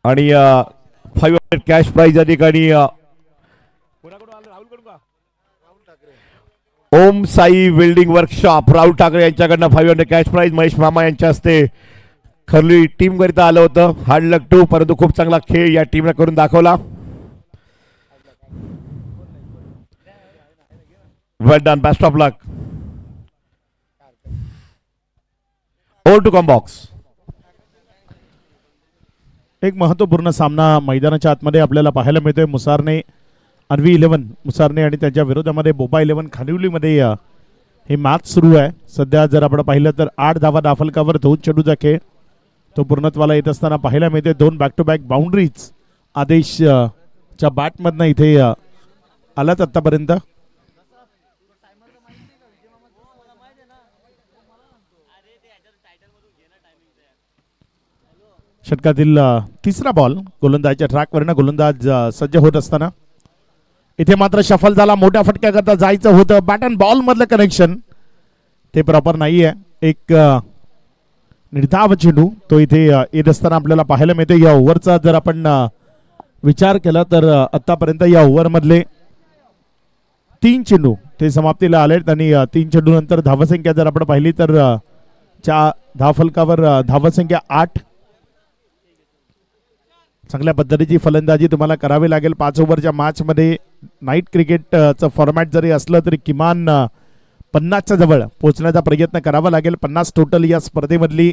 आणि 500 cash prize या ठिकाणी ओम साई वेल्डिंग वर्कशॉप राहुल ठाकरे यांच्याकडनं 500 कॅश प्राइज महेश मामा यांच्या हस्ते खरली टीम करिता आलं होतं. हार्ड लक टू, परंतु खूप चांगला खेळ या टीमने करून दाखवला. Well done, best of luck. Over to comm box. एक महत्त्वपूर्ण सामना मैदानाच्या आतमध्ये आपल्याला पाहायला मिळतोय. मुसारने अन्वी 11 मुसारने आणि त्यांच्या विरोधामध्ये बोबा 11 खानिवलीमध्ये हे मॅच सुरू आहे. सध्या जर आपण पाहिलं तर 8 धावा दाफलकावर 2 चेंडूचा खेळ तो पूर्णत्वाला येत असताना पाहायला मिळते. 2 बॅक टू बॅक बाउंड्रीज आदेशच्या बॅटमधनं इथे आलाच आतापर्यंत. षटकातील तिसरा बॉल गोलंदाजच्या ट्रॅकवरनं गोलंदाज सज्ज होत असताना इथे मात्र शफल झाला. मोठ्या फटक्याकरता जायचं होतं. बॅट अँड बॉल मधलं कनेक्शन ते प्रॉपर नाही आहे. एक निर्धाव चेंडू तो इथे येत असताना आपल्याला पाहायला मिळते. या ओव्हरचा जर आपण विचार केला तर आतापर्यंत या ओव्हरमधले 3 चेंडू ते समाप्तीला आले आणि 3 चेंडू नंतर धावसंख्या जर आपण पाहिली तर धावफलकावर धावसंख्या 8. चांगल्या पद्धतीची फलंदाजी तुम्हाला करावी लागेल. 5 ओव्हरच्या मॅचमध्ये नाईट क्रिकेटचं फॉर्मॅट जरी असलं तरी किमान 50च्या जवळ पोहोचण्याचा प्रयत्न करावा लागेल. 50 टोटल या स्पर्धेमधली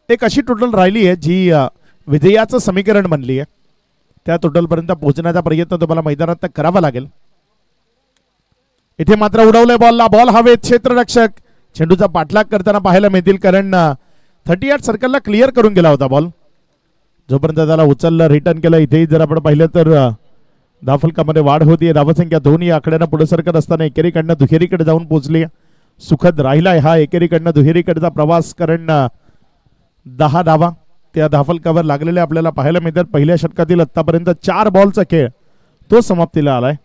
एक अशी टोटल राहिली आहे जी विजयाचं समीकरण बनली आहे. त्या टोटलपर्यंत पोहोचण्याचा प्रयत्न तुम्हाला मैदानात करावा लागेल. इथे मात्र उडवलंय बॉलला. बॉल हवेत. क्षेत्ररक्षक चेंडूचा पाठलाग करताना पाहायला मिळतील कारण 38 सर्कलला क्लिअर करून गेला होता बॉल. जोपर्यंत त्याला उचललं रिटर्न केलं. इथे जर आपण पाहिलं तर धावफलकामध्ये वाढ होतीये. धावसंख्या 2 या आकड्यानं पुढे सरकत असताना एकेरीकडनं दुहेरीकडे जाऊन पोहोचली. सुखद राहिलाय हा एकेरीकडनं दुहेरीकडचा प्रवास कारण 10 धावा त्या धावफलकावर लागलेल्या आपल्याला पाहायला मिळतात. पहिल्या षटकातील आतापर्यंत 4 बॉलचा खेळ तो समाप्तीला आलाय.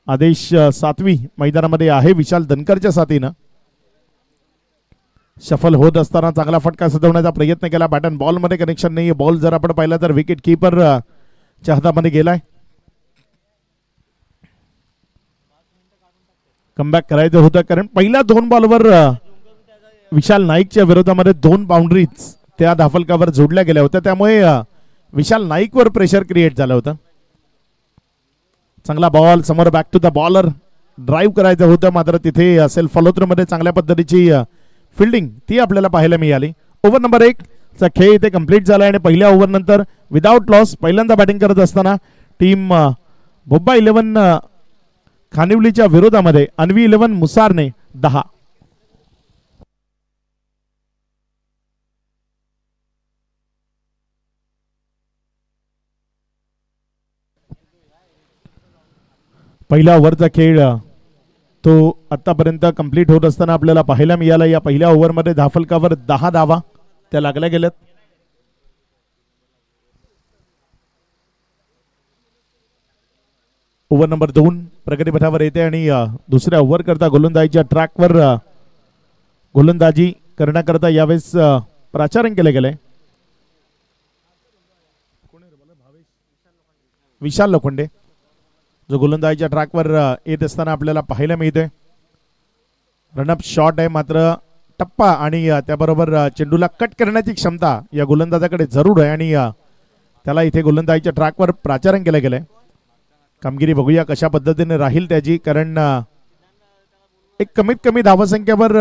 आदेश 7वी मैदानामध्ये आहे विशाल धनकरच्या साथीनं. शफल होत असताना चांगला फटका सजवण्याचा प्रयत्न केला. बॅट अँड बॉल मध्ये कनेक्शन नाही. बॉल जर आपण पाहिला तर विकेट किपर च्या हातामध्ये गेलाय. कमबॅक करायचं होतं कारण पहिल्या 2 बॉलवर विशाल नाईकच्या विरोधामध्ये 2 बाउंड्रीज त्या धावफलकावर जोडल्या गेल्या होत्या. त्यामुळे विशाल नाईकवर प्रेशर क्रिएट झालं होतं. चांगला बॉल समोर back to the bowler drive करायचं होतं. मात्र तिथे सेल्फ फॉलोथ्रू चांगल्या पद्धतीची फिल्डिंग ती आपल्याला पाहायला मिळाली. ओव्हर नंबर 1 चा खेळ इथे कंप्लीट झाला आणि पहिल्या ओव्हर नंतर विदाउट लॉस पहिल्यांदा बॅटिंग करत असताना टीम बोब्बा 11 खानिवलीच्या विरोधामध्ये अन्वी 11 मुसारने 10. पहिल्या ओव्हरचा खेळ तो आतापर्यंत कंप्लीट होत असताना आपल्याला पाहायला मिळाला. या पहिल्या ओव्हरमध्ये धावफलकावर 10 धावा त्या लागल्या गेल्यात. ओव्हर नंबर 2 प्रगतीपथावर येते आणि दुसऱ्या ओव्हर करता गोलंदाजीच्या ट्रॅकवर गोलंदाजी करण्याकरता यावेळेस प्राचारण केले गेले. विशाल लोखंडे जो गोलंदाजीच्या ट्रॅकवर येत असताना आपल्याला पाहायला मिळते. रनअप शॉट आहे मात्र टप्पा आणि त्याबरोबर चेंडूला कट करण्याची क्षमता या गोलंदाजाकडे जरूर आहे आणि त्याला इथे गोलंदाजीच्या ट्रॅकवर प्राचारण केलं गेलंय. कामगिरी बघूया कशा पद्धतीने राहील त्याची कारण एक कमीत कमी धावसंख्येवर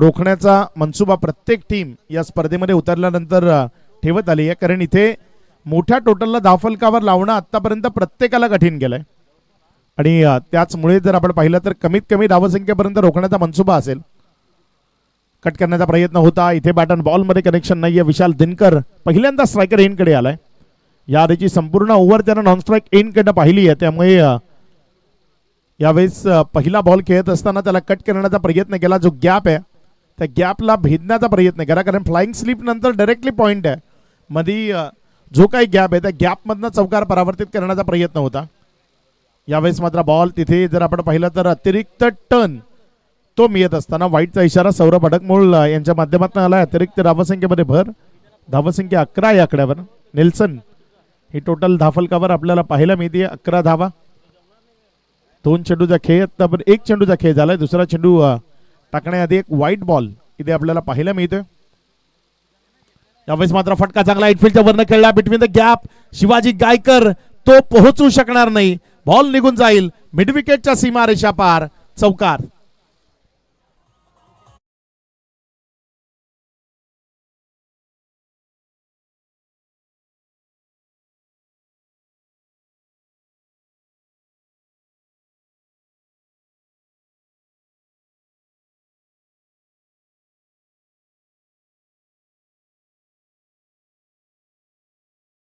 रोखण्याचा मनसुबा प्रत्येक टीम या स्पर्धेमध्ये उतरल्यानंतर ठेवत आली आहे. कारण इथे मोठ्या टोटलला धावफलकावर लावणं आतापर्यंत प्रत्येकाला कठीण गेलंय आणि त्याचमुळे जर आपण पाहिलं तर कमीत कमी धावसंख्येपर्यंत रोखण्याचा मनसुबा असेल. कट करण्याचा प्रयत्न होता. इथे बॅट अँड बॉल मध्ये कनेक्शन नाहीये. विशाल दिनकर पहिल्यांदा स्ट्रायकर एंडकडे आलाय. या आधीची संपूर्ण ओव्हर त्यानं नॉन स्ट्राईक एंडकडे पाहिली आहे. त्यामुळे यावेळेस पहिला बॉल खेळत असताना त्याला कट करण्याचा प्रयत्न केला. जो गॅप आहे त्या गॅपला भेदण्याचा प्रयत्न केला कारण फ्लाइंग स्लिप नंतर डायरेक्टली पॉइंट आहे. मध्ये जो काही गॅप आहे त्या गॅपमधनं चौकार परावर्तित करण्याचा प्रयत्न होता. यावेळेस मात्र बॉल तिथे जर आपण पाहिलं तर अतिरिक्त टर्न तो मिळत असताना वाईटचा इशारा सौरभ अडकमोल यांच्या माध्यमातून आला. अतिरिक्त धावसंख्येमध्ये भर. धावसंख्या 11 या आकड्यावर. नेल्सन ही टोटल धाफलकावर आपल्याला पाहायला मिळते 11 धावा. 2 चेंडूचा खेळ, आतापर्यंत 1 चेंडूचा खेळ झालाय. दुसरा चेंडू टाकण्याआधी एक व्हाईट बॉल इथे आपल्याला पाहायला मिळतोय. यावेळेस मात्र फटका चांगला इटफील्डच्या वरनं खेळला, between the gap. Shivaji Gaikar तो पोहोचू शकणार नाही, बॉल निघून जाईल मिड विकेटच्या सीमारेषा पार, चौकार.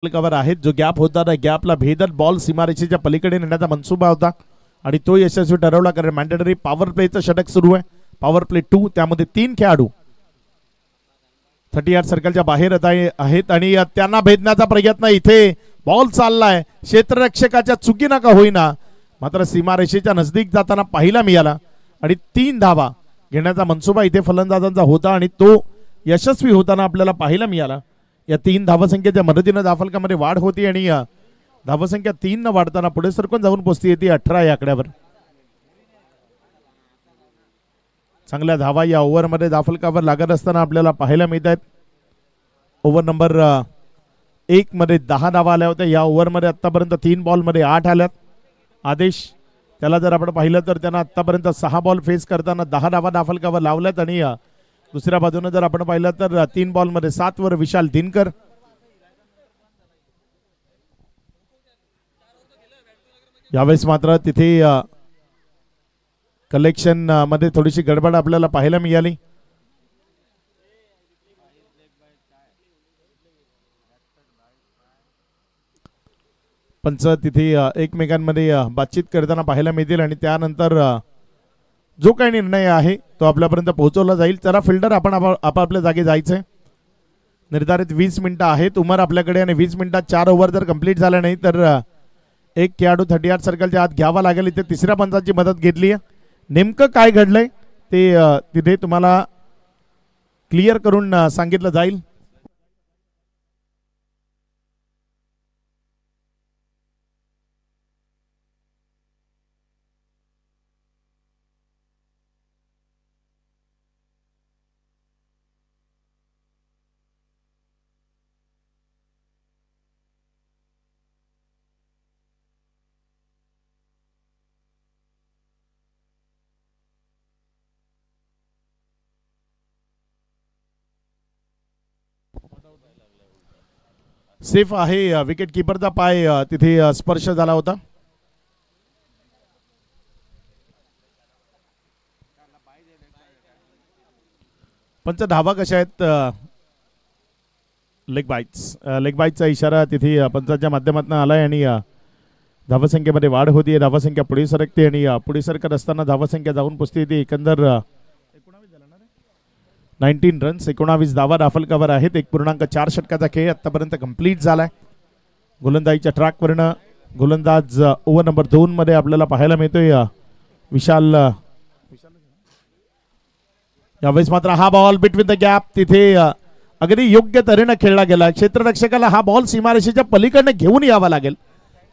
कव्हर आहेत, जो गॅप होता त्या गॅपला भेदत बॉल सीमारेषेच्या पलीकडे नेण्याचा मनसुबा होता आणि तो यशस्वी ठरवला. कारण मॅन्डेटरी पॉवर प्लेचं षटक सुरू आहे, पॉवर प्ले 2. त्यामध्ये 3 खेळाडू 30 यार्ड सर्कलच्या बाहेर आहेत आणि त्यांना भेदण्याचा प्रयत्न. इथे बॉल चाललाय, क्षेत्ररक्षकाच्या चुकी नका होईना, मात्र सीमारेषेच्या नजदीक जाताना पाहिला मिळाला आणि 3 धावा घेण्याचा मनसुबा इथे फलंदाजांचा होता आणि तो यशस्वी होताना आपल्याला पाहायला मिळाला. या 3 धावसंख्येच्या मदतीनं धाफलकामध्ये वाढ होती आणि धावसंख्या 3 न वाढताना पुढे सरकून जाऊन पोहोचती येते 18 या आकड्यावर. चांगल्या धावा या ओव्हरमध्ये धाफलकावर लागत असताना आपल्याला पाहायला मिळत आहेत. ओव्हर नंबर 1 मध्ये 10 धावा आल्या होत्या. या ओव्हरमध्ये आतापर्यंत 3 बॉलमध्ये 8 आल्यात. आदेश त्याला जर आपण पाहिलं तर त्यांना आतापर्यंत 6 बॉल फेस करताना 10 धावा धाफलकावर लावल्यात आणि दुसऱ्या बाजूने जर आपण पाहिलं तर 3 बॉलमध्ये 7 वर विशाल दिनकर. यावेळेस मात्र तिथे कलेक्शन मध्ये थोडीशी गडबड आपल्याला पाहायला मिळाली. पंच तिथे एकमेकांमध्ये बातचीत करताना पाहायला मिळतील आणि त्यानंतर जो काही निर्णय आहे तो आपल्यापर्यंत पोहोचवला जाईल. चला फिल्डर आपण आपापल्या जागी जायचंय. निर्धारित 20 मिनिटं आहेत उमर आपल्याकडे आणि 20 मिनिटात 4 ओव्हर जर कंप्लीट झाल्या नाही तर एक खेळाडू 30 यार्ड सर्कलच्या आत घ्यावा लागेल. इथे तिसऱ्या पंचाची मदत घेतली आहे. नेमकं काय घडलंय ते तिथे तुम्हाला क्लिअर करून सांगितलं जाईल. सेफ आहे. विकेट किपरचा पाय तिथे स्पर्श झाला होता. पंच धावा कशा आहेत? लेग बाईटचा इशारा तिथे पंचाच्या माध्यमातून आलाय आणि धावसंख्येमध्ये वाढ होतीये. धावसंख्या पुढे सरकते आणि पुढे सरकत असताना धावसंख्या जाऊन पोचते ती एकंदर 19 रन्स. 19 धावा धाफलकावर आहेत. 1.4 षटकाचा खेळ आतापर्यंत कंप्लीट झालाय. गोलंदाजीच्या ट्रॅकवरनं गोलंदाज ओव्हर नंबर 2 मध्ये आपल्याला पाहायला मिळतोय विशाल. यावेळेस मात्र हा बॉल बिटवीन द गॅप तिथे अगदी योग्य तऱ्हेनं खेळला गेला. क्षेत्ररक्षकाला हा बॉल सीमारेषेच्या पलीकडनं घेऊन यावा लागेल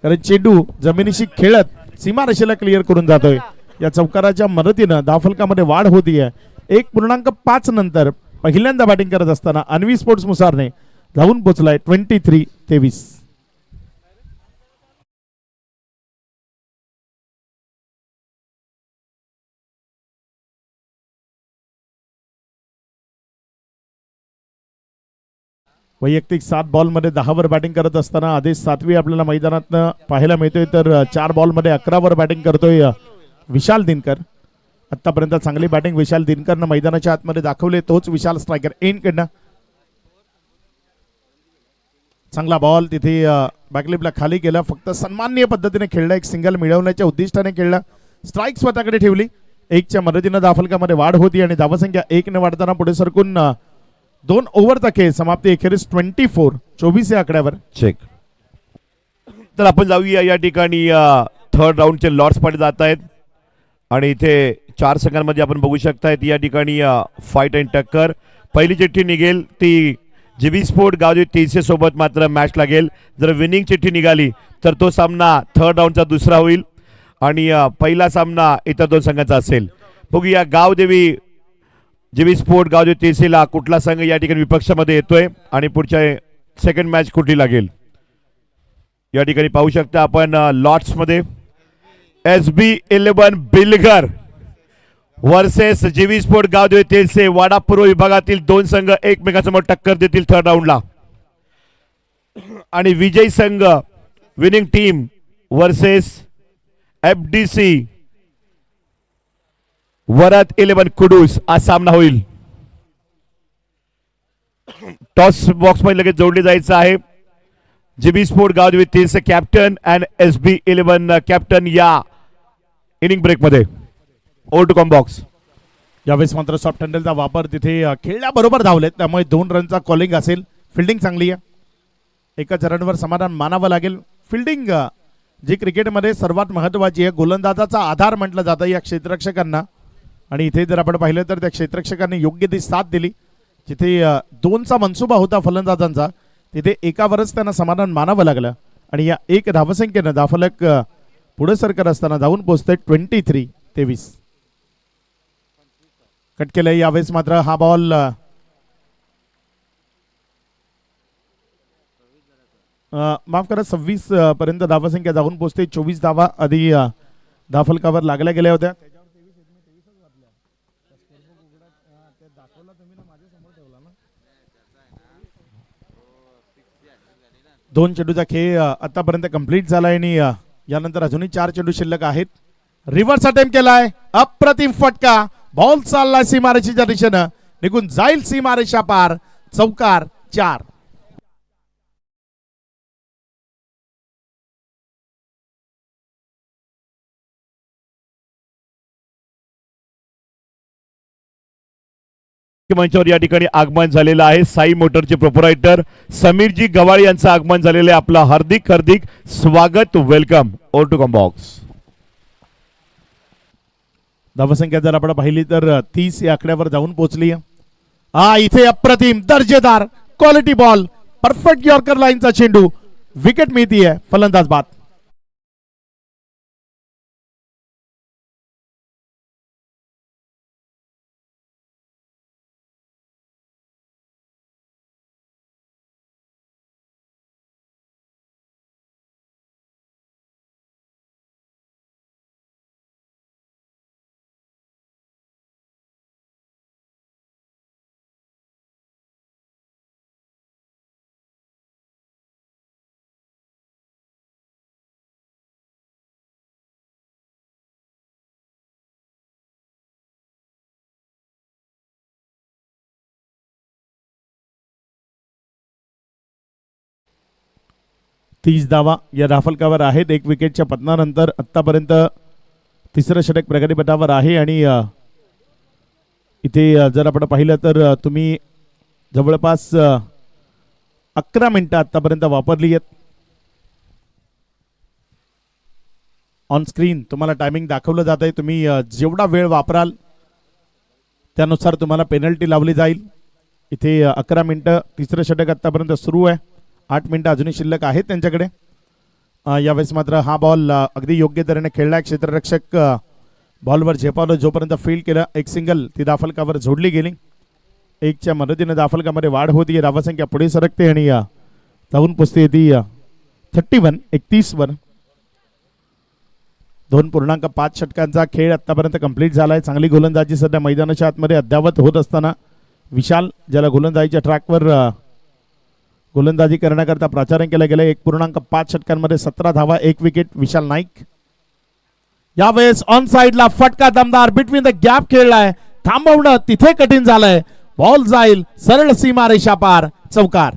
कारण चेंडू जमिनीशी खेळत सीमारेषेला क्लिअर करून जातोय. या चौकाराच्या मदतीनं धाफलकामध्ये वाढ होतीये. 1.5 नंतर पहिल्यांदा बॅटिंग करत असताना अन्वी स्पोर्ट्स मुसारने धावून पोहोचलाय 23-23. वैयक्तिक 7 बॉलमध्ये 10 वर बॅटिंग करत असताना आदेश 7वी आपल्याला मैदानात पाहायला मिळतोय तर 4 बॉलमध्ये 11 वर बॅटिंग करतोय विशाल दिनकर. आतापर्यंत चांगली बॅटिंग विशाल दिनकरनं मैदानाच्या आतमध्ये दाखवले. तोच विशाल स्ट्रायकर एंड कडनं चांगला बॉल तिथे बॅकलिपला खाली केला. फक्त सन्माननीय पद्धतीने खेळला. एक सिंगल मिळवण्याच्या उद्दिष्टाने खेळला. स्ट्राईक स्वतःकडे ठेवली. 1च्या मदतीनं धाफलकामध्ये वाढ होती आणि धावसंख्या 1 ने वाढताना पुढे सरकून 2 ओव्हरचा खेळ समाप्ती अखेरीस 24 या आकड्यावर. चेक. तर आपण जाऊया या ठिकाणी थर्ड राऊंडचे लॉर्ड्स मध्ये जात आहेत आणि इथे 4 संघांमध्ये आपण बघू शकतायत या ठिकाणी फाईट अँड टक्कर. पहिली चिठ्ठी निघेल ती जीबी स्पोर्ट गावदेवी तेलसे सोबत मात्र मॅच लागेल. जर विनिंग चिठ्ठी निघाली तर तो सामना थर्ड राऊंडचा दुसरा होईल आणि पहिला सामना इतर दोन संघांचा असेल. बघूया गावदेवी जीबी स्पोर्ट गावदेवी तेलसेला कुठला संघ या ठिकाणी विपक्षामध्ये येतोय आणि पुढच्या सेकंड मॅच कुठली लागेल. या ठिकाणी पाहू शकता आपण लॉट्स मध्ये SB11 Bilgar versus GB sport Gavdevi Telse. Wada पूर्व विभागातील दोन संघ एकमेकांसमोर टक्कर देतील थर्ड राऊंडला आणि विजयी संघ winning team versus FDC Varad 11 Kudus हा सामना होईल. टॉस बॉक्स मध्ये लगेच जोडले जायचं आहे. GB sport Gavdevi Telse captain and SB11 captain या इनिंग ब्रेक मध्ये. Over to comm box. यावेळेस मात्र सॉफ्ट हँडलचा वापर तिथे खेळल्याबरोबर धावलेत, त्यामुळे 2 रनचा कॉलिंग असेल. फिल्डिंग चांगली आहे, एकाच रनवर समाधान मानावं लागेल. फिल्डिंग जी क्रिकेटमध्ये सर्वात महत्त्वाची आहे, गोलंदाजाचा आधार म्हटलं जातं या क्षेत्ररक्षकांना. आणि इथे जर आपण पाहिलं तर त्या क्षेत्ररक्षकांनी योग्य ती साथ दिली. जिथे 2चा मनसुबा होता फलंदाजांचा, तिथे एकावरच त्यांना समाधान मानावं लागलं आणि या 1 धावसंख्येनं धावफलक पुढे सरकत असताना जाऊन पोहोचते 23-23. कट केलं. यावेळेस मात्र हा बॉल माफ करा 26 पर्यंत धावसंख्या जाऊन पोहोचते. 24 धावा आधी धावफलकावर लागल्या गेल्या होत्या. 2 चेंडूचा खेळ आतापर्यंत कंप्लीट झालाय आणि यानंतर अजूनही 4 चेंडू शिल्लक आहेत. रिव्हर्स अटेम्प्ट केलाय, अप्रतिम फटका. बॉल चाललाय सीमारेषेच्या दिशेनं, निघून जाईल सीमारेषा पार. चौकार 4. मंचावर या ठिकाणी आगमन झालेलं आहे. साई मोटरचे प्रोप्रायटर समीरजी गवाळे यांचं आगमन झालेलं आहे. आपलं हार्दिक हार्दिक स्वागत, welcome. Over to comm box. धावसंख्या जर आपण पाहिली तर 30 या आकड्यावर जाऊन पोहोचली. इथे अप्रतिम दर्जेदार क्वालिटी बॉल, परफेक्ट यॉर्कर लाईनचा चेंडू, विकेट मिळतीये. फलंदाज बाद. तीस धावा या धावफलकावर आहेत. 1 विकेटच्या पतनानंतर आतापर्यंत तिसरं षटक प्रगतीपथावर आहे आणि इथे जर आपण पाहिलं तर तुम्ही जवळपास 11 मिनिटं आतापर्यंत वापरली आहेत. ऑन स्क्रीन तुम्हाला टायमिंग दाखवलं जात आहे. तुम्ही जेवढा वेळ वापराल त्यानुसार तुम्हाला पेनल्टी लावली जाईल. इथे 11 मिनिटं तिसरं षटक आतापर्यंत सुरू आहे. 8 मिनिटं अजूनही शिल्लक आहेत त्यांच्याकडे. यावेळेस मात्र हा बॉल अगदी योग्य तऱ्हेने खेळला. क्षेत्ररक्षक बॉलवर झेपावलं, जोपर्यंत फील्ड केलं. एक सिंगल ती धावफलकावर जोडली गेली. 1च्या मदतीने धावफलकामध्ये वाढ होती. धावसंख्या पुढे सरकते आणि जाऊन पोचते ती 31 वर. 2.5 षटकांचा खेळ आतापर्यंत कंप्लीट झालाय. चांगली गोलंदाजी सध्या मैदानाच्या आतमध्ये अद्यावत होत असताना विशाल, ज्याला गोलंदाजीच्या ट्रॅकवर गोलंदाजी करण्याकरता प्राचार्य केलं गेलं. 1.5 षटकांमध्ये 17 धावा, 1 विकेट. विशाल नाईक. यावेळेस ऑन साइडला फटका दमदार बिटवीन द गॅप खेळलाय. थांबवणं तिथे कठीण झालंय. बॉल जाईल सरळ सीमारेषा पार. चौकार.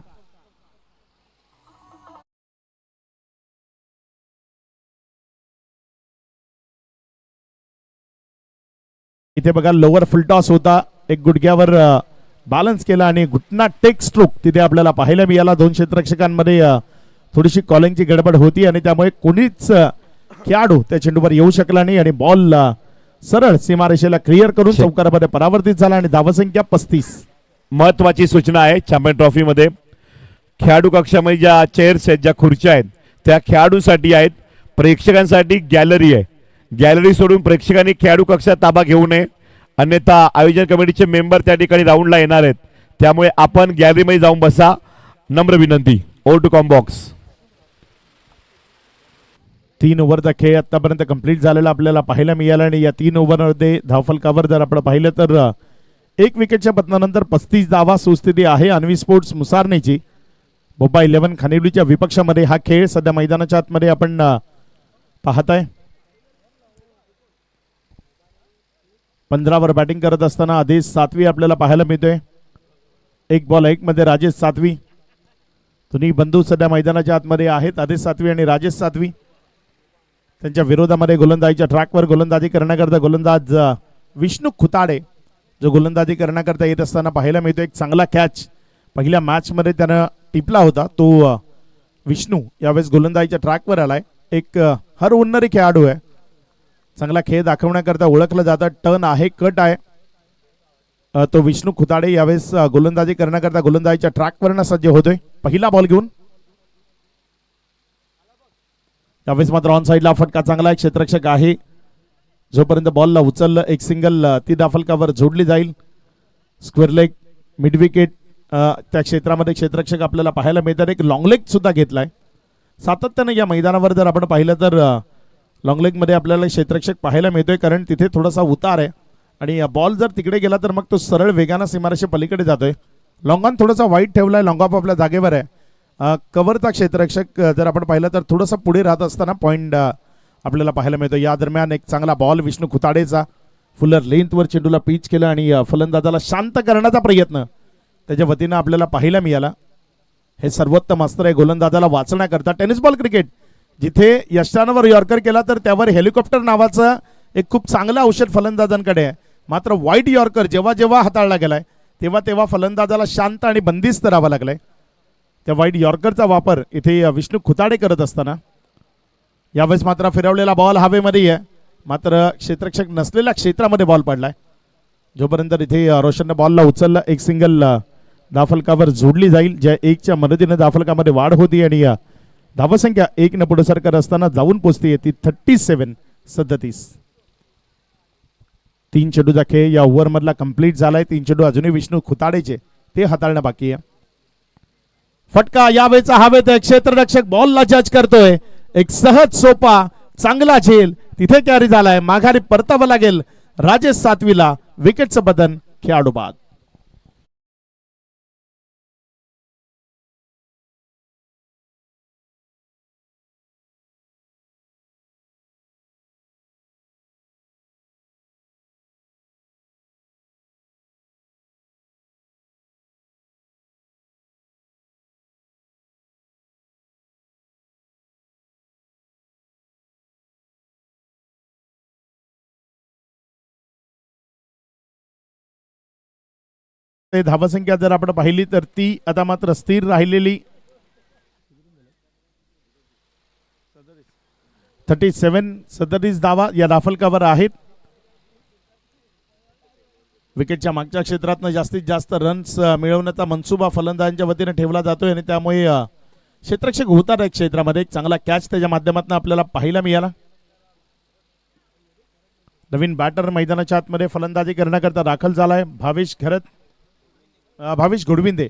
इथे बघा लोअर फुलटॉस होता. एक गुडघ्यावर बॅलन्स केला आणि घुटना टेक स्ट्रोक तिथे आपल्याला पाहायला मिळाला. 2 क्षेत्ररक्षकांमध्ये थोडीशी कॉलिंगची गडबड होती आणि त्यामुळे कोणीच खेळाडू त्या चेंडूवर येऊ शकला नाही आणि बॉल सरळ सीमारेषेला क्लिअर करून चौकारामध्ये परावर्तित झाला आणि धावसंख्या 35. महत्वाची सूचना आहे चॅम्पियन ट्रॉफीमध्ये. खेळाडू कक्षामध्ये ज्या चेअर्स आहेत, ज्या खुर्च्या आहेत, त्या खेळाडूंसाठी आहेत. प्रेक्षकांसाठी गॅलरी आहे. गॅलरी सोडून प्रेक्षकांनी खेळाडू कक्षात ताबा घेऊ नये, अन्यथा आयोजन कमिटीचे मेंबर त्या ठिकाणी राऊंडला येणार आहेत. त्यामुळे आपण गॅलरीमध्ये जाऊन बसा, नम्र विनंती. Over to combox. 3 ओव्हरचा खेळ आतापर्यंत कंप्लीट झालेला आपल्याला पाहायला मिळाला आणि या 3 ओव्हरमध्ये धावफलकावर जर आपण पाहिलं तर 1 विकेटच्या पतनानंतर 35 धावा सुस्थिती आहे अन्वी स्पोर्ट्स मुसारनेची. बोबा 11 खानिवलीच्या विपक्षामध्ये हा खेळ सध्या मैदानाच्या आतमध्ये आपण पाहताय. 15 बॅटिंग करत असताना आदेश सातवी आपल्याला पाहायला मिळतोय. 1 बॉल 1 मध्ये राजेश सातवी. दोन्ही बंधू सध्या मैदानाच्या आतमध्ये आहेत, आदेश सातवी आणि राजेश सातवी. त्यांच्या विरोधामध्ये गोलंदाजीच्या ट्रॅकवर गोलंदाजी करण्याकरता गोलंदाज विष्णू खुताडे जो गोलंदाजी करण्याकरता येत असताना पाहायला मिळतो. एक चांगला कॅच पहिल्या मॅचमध्ये त्यानं टिपला होता तो विष्णू यावेळेस गोलंदाजीच्या ट्रॅकवर आलाय. एक हर उन्नरी खेळाडू आहे, चांगला खेळ दाखवण्याकरता ओळखलं जातं. टर्न आहे, कट आहे. तो विष्णू खुताडे यावेळेस गोलंदाजी करण्याकरता गोलंदाजीच्या ट्रॅकवरनं सज्ज होतोय पहिला बॉल घेऊन. यावेळेस मात्र ऑन साईडला फटका चांगला, एक क्षेत्ररक्षक आहे. जोपर्यंत बॉलला उचललं एक सिंगल ती धावफलकावर जोडली जाईल. स्क्वेअर लेग मिड विकेट त्या क्षेत्रामध्ये क्षेत्ररक्षक आपल्याला पाहायला मिळतात. एक लॉंग लेग सुद्धा घेतलाय. सातत्याने या मैदानावर जर आपण पाहिलं तर लॉंग लेग मध्ये आपल्याला क्षेत्ररक्षक पाहायला मिळतोय, कारण तिथे थोडासा उतार आहे आणि बॉल जर तिकडे गेला तर मग तो सरळ वेगानं सीमारेषे पलीकडे जातोय. लॉंग ऑन थोडासा वाईट ठेवलाय, लॉंग ऑफ आपल्या जागेवर आहे. कव्हरचा क्षेत्ररक्षक जर आपण पाहिलं तर थोडंसं पुढे राहत असताना पॉईंट आपल्याला पाहायला मिळतो. या दरम्यान एक चांगला बॉल विष्णू खुताडेचा फुलर लेंथवर चेंडूला पिच केलं आणि फलंदाजाला शांत करण्याचा प्रयत्न त्याच्या वतीनं आपल्याला पाहायला मिळाला. हे सर्वोत्तम अस्त्र आहे गोलंदाजाला वाचण्याकरता. टेनिस बॉल क्रिकेट जिथे यशांवर यॉर्कर केला तर त्यावर हेलिकॉप्टर नावाचं एक खूप चांगलं औषध फलंदाजांकडे आहे. मात्र व्हाईट यॉर्कर जेव्हा जेव्हा हाताळला गेलाय तेव्हा तेव्हा फलंदाजाला शांत आणि बंदिस्त राहावं लागलंय. त्या व्हाईट यॉर्करचा वापर इथे विष्णू खुताडे करत असताना यावेळेस मात्र फिरवलेला बॉल हवेमध्ये आहे, मात्र क्षेत्ररक्षक नसलेल्या क्षेत्रामध्ये बॉल पडलाय. जोपर्यंत इथे रोशनने बॉलला उचललं एक सिंगल धावफलकावर जोडली जाईल, ज्या 1च्या मदतीने धावफलकामध्ये वाढ होती आणि धावसंख्या 1 न पुढे सरकत असताना जाऊन पोहोचते ती 37-37. 3 चेंडूचा खेळ या ओव्हर मधला कंप्लीट झालाय. 3 चेंडू अजूनही विष्णू खुताडेचे ते हाताळणं बाकी आहे. फटका यावेळेचा हवेत क्षेत्ररक्षक बॉलला जज करतोय. एक सहज सोपा चांगला झेल तिथे कॅरी झालाय. माघारी परतावं लागेल राजेश सातवीला. विकेटचं बदन खेळाडू बाद. धावसंख्या जर आपण पाहिली तर ती आता मात्र स्थिर राहिलेली 37 धावा या धावफलकावर आहेत. विकेटच्या मागच्या क्षेत्रातनं जास्तीत जास्त रन्स मिळवण्याचा मनसुबा फलंदाजांच्या वतीने ठेवला जातोय आणि त्यामुळे क्षेत्ररक्षक होतात एक क्षेत्रामध्ये. एक चांगला कॅच त्याच्या माध्यमातून आपल्याला पाहायला मिळाला. नवीन बॅटर मैदानाच्या आतमध्ये फलंदाजी करण्याकरता दाखल झालाय भावेश घोडविंदे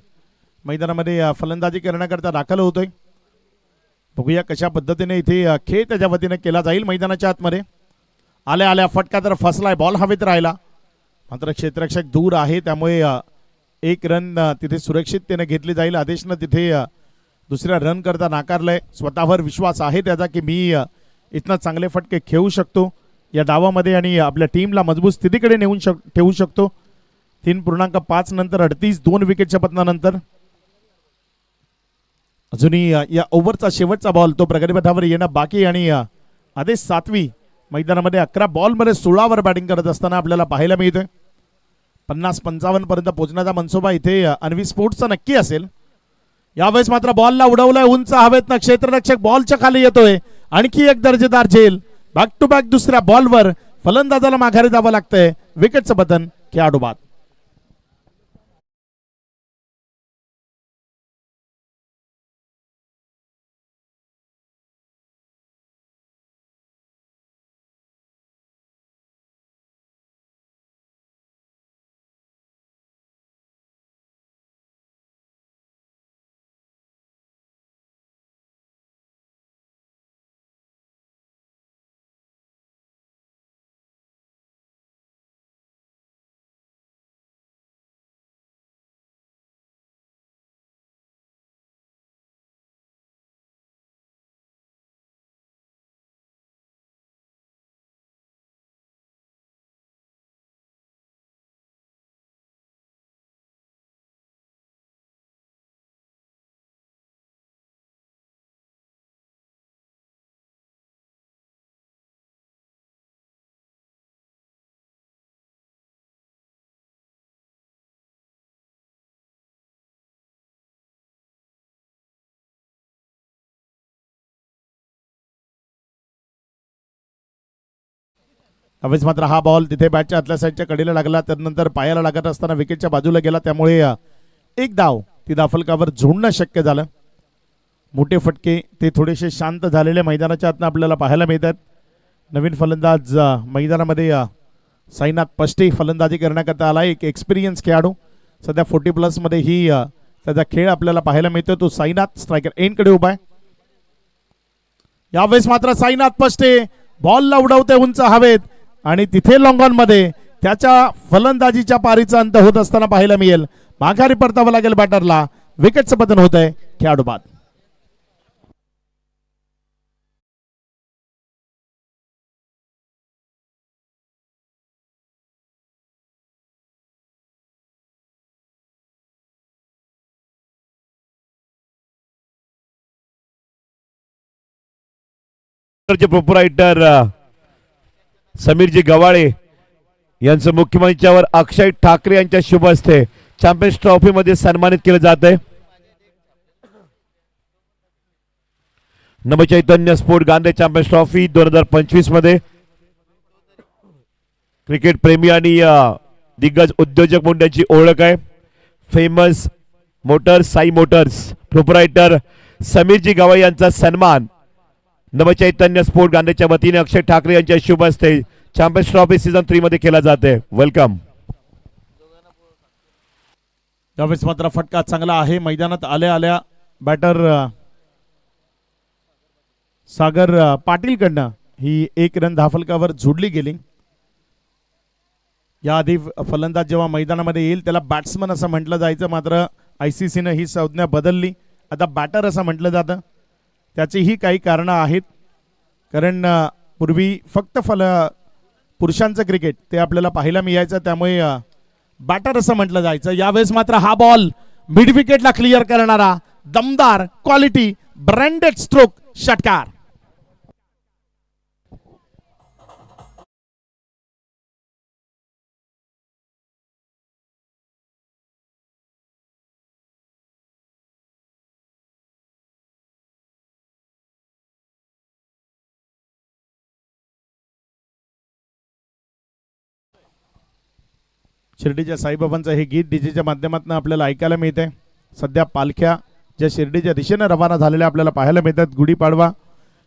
मैदानामध्ये फलंदाजी करण्याकरता दाखल होतोय. बघूया कशा पद्धतीने इथे खेळ त्याच्या वतीने केला जाईल. मैदानाच्या आतमध्ये आल्या आल्या फटका तर फसलाय, बॉल हवेत राहिला, मात्र क्षेत्ररक्षक दूर आहे त्यामुळे 1 रन तिथे सुरक्षिततेने घेतली जाईल. आदेशनं तिथे दुसऱ्या रन करता नाकारलंय. स्वतःवर विश्वास आहे त्याचा की मी इथनं चांगले फटके खेळू शकतो या डावामध्ये आणि आपल्या टीमला मजबूत स्थितीकडे नेऊन ठेवू शकतो. 3.5 नंतर 38 2 विकेटच्या पतनानंतर अजूनही या ओव्हरचा शेवटचा बॉल तो प्रगतीपथावर येणं बाकी आणि आदेश सातवी मैदानामध्ये 11 बॉलमध्ये 16 बॅटिंग करत असताना आपल्याला पाहायला मिळतोय. 50-55 पर्यंत पोहोचण्याचा मनसुबा इथे अन्वी स्पोर्ट्सचा नक्की असेल. यावेळेस मात्र बॉलला उडवलाय उंच हवेतनं. क्षेत्ररक्षक बॉलच्या खाली येतोय. आणखी एक दर्जेदार झेल. बॅक टू बॅक दुसऱ्या बॉलवर फलंदाजाला माघारी जावं लागतंय. विकेटचं बदन खेळाडू बाद. त्यावेळेस मात्र हा बॉल तिथे बॅटच्या आतल्या साईडच्या कडेला लागला, त्यानंतर पायाला लागत असताना विकेटच्या बाजूला गेला, त्यामुळे एक धाव ती धाफलकावर जोडणं शक्य झालं. मोठे फटके ते थोडेसे शांत झालेले मैदानाच्या आतनं आपल्याला पाहायला मिळतात. नवीन फलंदाज मैदानामध्ये साईनाथ पष्टे फलंदाजी करण्याकरता आला, एक एक्सपिरियन्स खेळाडू. सध्या 40+ मध्ये ही त्याचा खेळ आपल्याला पाहायला मिळतो. तो साईनाथ स्ट्रायकर एंडकडे उभा आहे. यावेळेस मात्र साईनाथ पष्टे बॉलला उडवते उंच हवेत आणि तिथे लॉंग ऑन मध्ये त्याच्या फलंदाजीच्या पारीचा अंत होत असताना पाहायला मिळेल. माघारी परतावं लागेल बॅटरला. विकेटचं पतन होत आहे खेळाडू बाद. प्रोपरायटर समीरजी गवाळे यांचं मुख्यमंचावर अक्षय ठाकरे यांच्या शुभ हस्ते चॅम्पियन्स ट्रॉफी मध्ये सन्मानित केलं जात आहे. Navchaitanya sport Gandhi champions trophy 2025 मध्ये क्रिकेट प्रेमी आणि दिग्गज उद्योजक म्हणून त्यांची ओळख आहे. Famous motors Sai motors proprietor Sameerji Gawale यांचा सन्मान नवचैतन्य स्पोर्ट गांधीच्या वतीने अक्षय ठाकरे यांच्या शुभ हस्ते चॅम्पियन्स ट्रॉफी सीझन 3 मध्ये केला जाते. वेलकम. त्यावेळेस मात्र फटका चांगला आहे. मैदानात आल्या आल्या बॅटर सागर पाटीलकडनं ही एक रन धाफलकावर जोडली गेली. याआधी फलंदाज जेव्हा मैदानामध्ये येईल त्याला बॅट्समन असं म्हटलं जायचं, मात्र ICCनं ही संज्ञा बदलली. आता बॅटर असं म्हटलं जातं. त्याचीही काही कारणं आहेत, कारण पूर्वी फक्त पुरुषांचं क्रिकेट ते आपल्याला पाहायला मिळायचं, त्यामुळे बॅटर असं म्हटलं जायचं. यावेळेस मात्र हा बॉल मिड विकेटला क्लिअर करणारा दमदार क्वालिटी ब्रँडेड स्ट्रोक षटकार. शिर्डीच्या साईबाबांचं हे गीत डीजेच्या माध्यमातून आपल्याला ऐकायला मिळते. सध्या पालख्या ज्या शिर्डीच्या दिशेने रवाना झालेल्या आपल्याला पाहायला मिळतात. गुढीपाडवा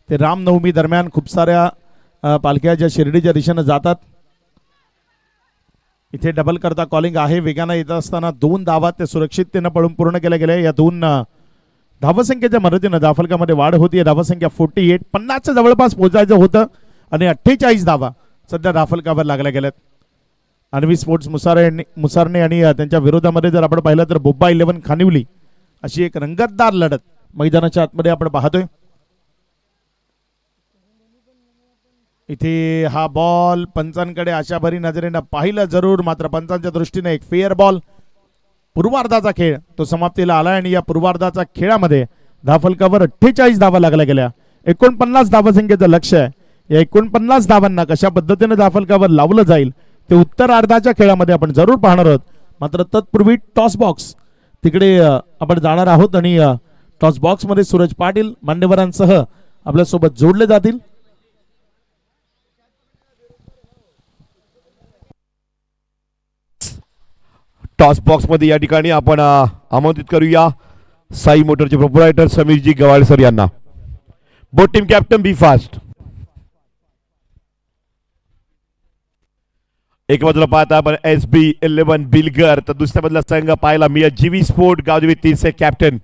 ते रामनवमी दरम्यान खूप साऱ्या पालख्या ज्या शिर्डीच्या दिशेने जातात. इथे डबल करता कॉलिंग आहे. वेगाने येत असताना 2 धावा ते सुरक्षिततेने पळून पूर्ण केल्या गेल्या. या 2 धावसंख्येच्या मदतीने धाफलकामध्ये वाढ होती. धावसंख्या 48 50च्या जवळपास पोहोचायचं होतं आणि 48 धावा सध्या धाफलकावर लागल्या गेल्यात. अन्वी स्पोर्ट्स मुसारने आणि त्यांच्या विरोधामध्ये जर आपण पाहिलं तर बोब्बा 11 खानिवली अशी एक रंगतदार लढत मैदानाच्या आतमध्ये आपण पाहतोय. इथे हा बॉल पंचांकडे आशाभरी नजरेनं पाहिलं जरूर, मात्र पंचांच्या दृष्टीने एक फेअर बॉल. पूर्वार्धाचा खेळ तो समाप्तीला आला आणि या पूर्वार्धाच्या खेळामध्ये धाफलकावर 48 धावा लागल्या गेल्या. 49 धावसंख्येचं लक्ष आहे. या 49 धावांना कशा पद्धतीने धाफलकावर लावलं जाईल ते उत्तरार्धाच्या खेळामध्ये आपण जरूर पाहणार आहोत. मात्र तत्पूर्वी टॉस बॉक्स तिकडे आपण जाणार आहोत आणि टॉस बॉक्स मध्ये सूरज पाटील मान्यवरांसह आपल्या सोबत जोडले जातील. टॉस बॉक्स मध्ये या ठिकाणी आपण आमंत्रित करूया साई मोटरचे प्रोपरायटर समीरजी गवाळे सर यांना. बोट टीम कॅप्टन बी फास्ट. एक बाजूला पाहता आपण SB11 बिलगर, तर दुसऱ्या बाजूला संघ पाहायला मिळा GV sport Gavdevi 30 captain.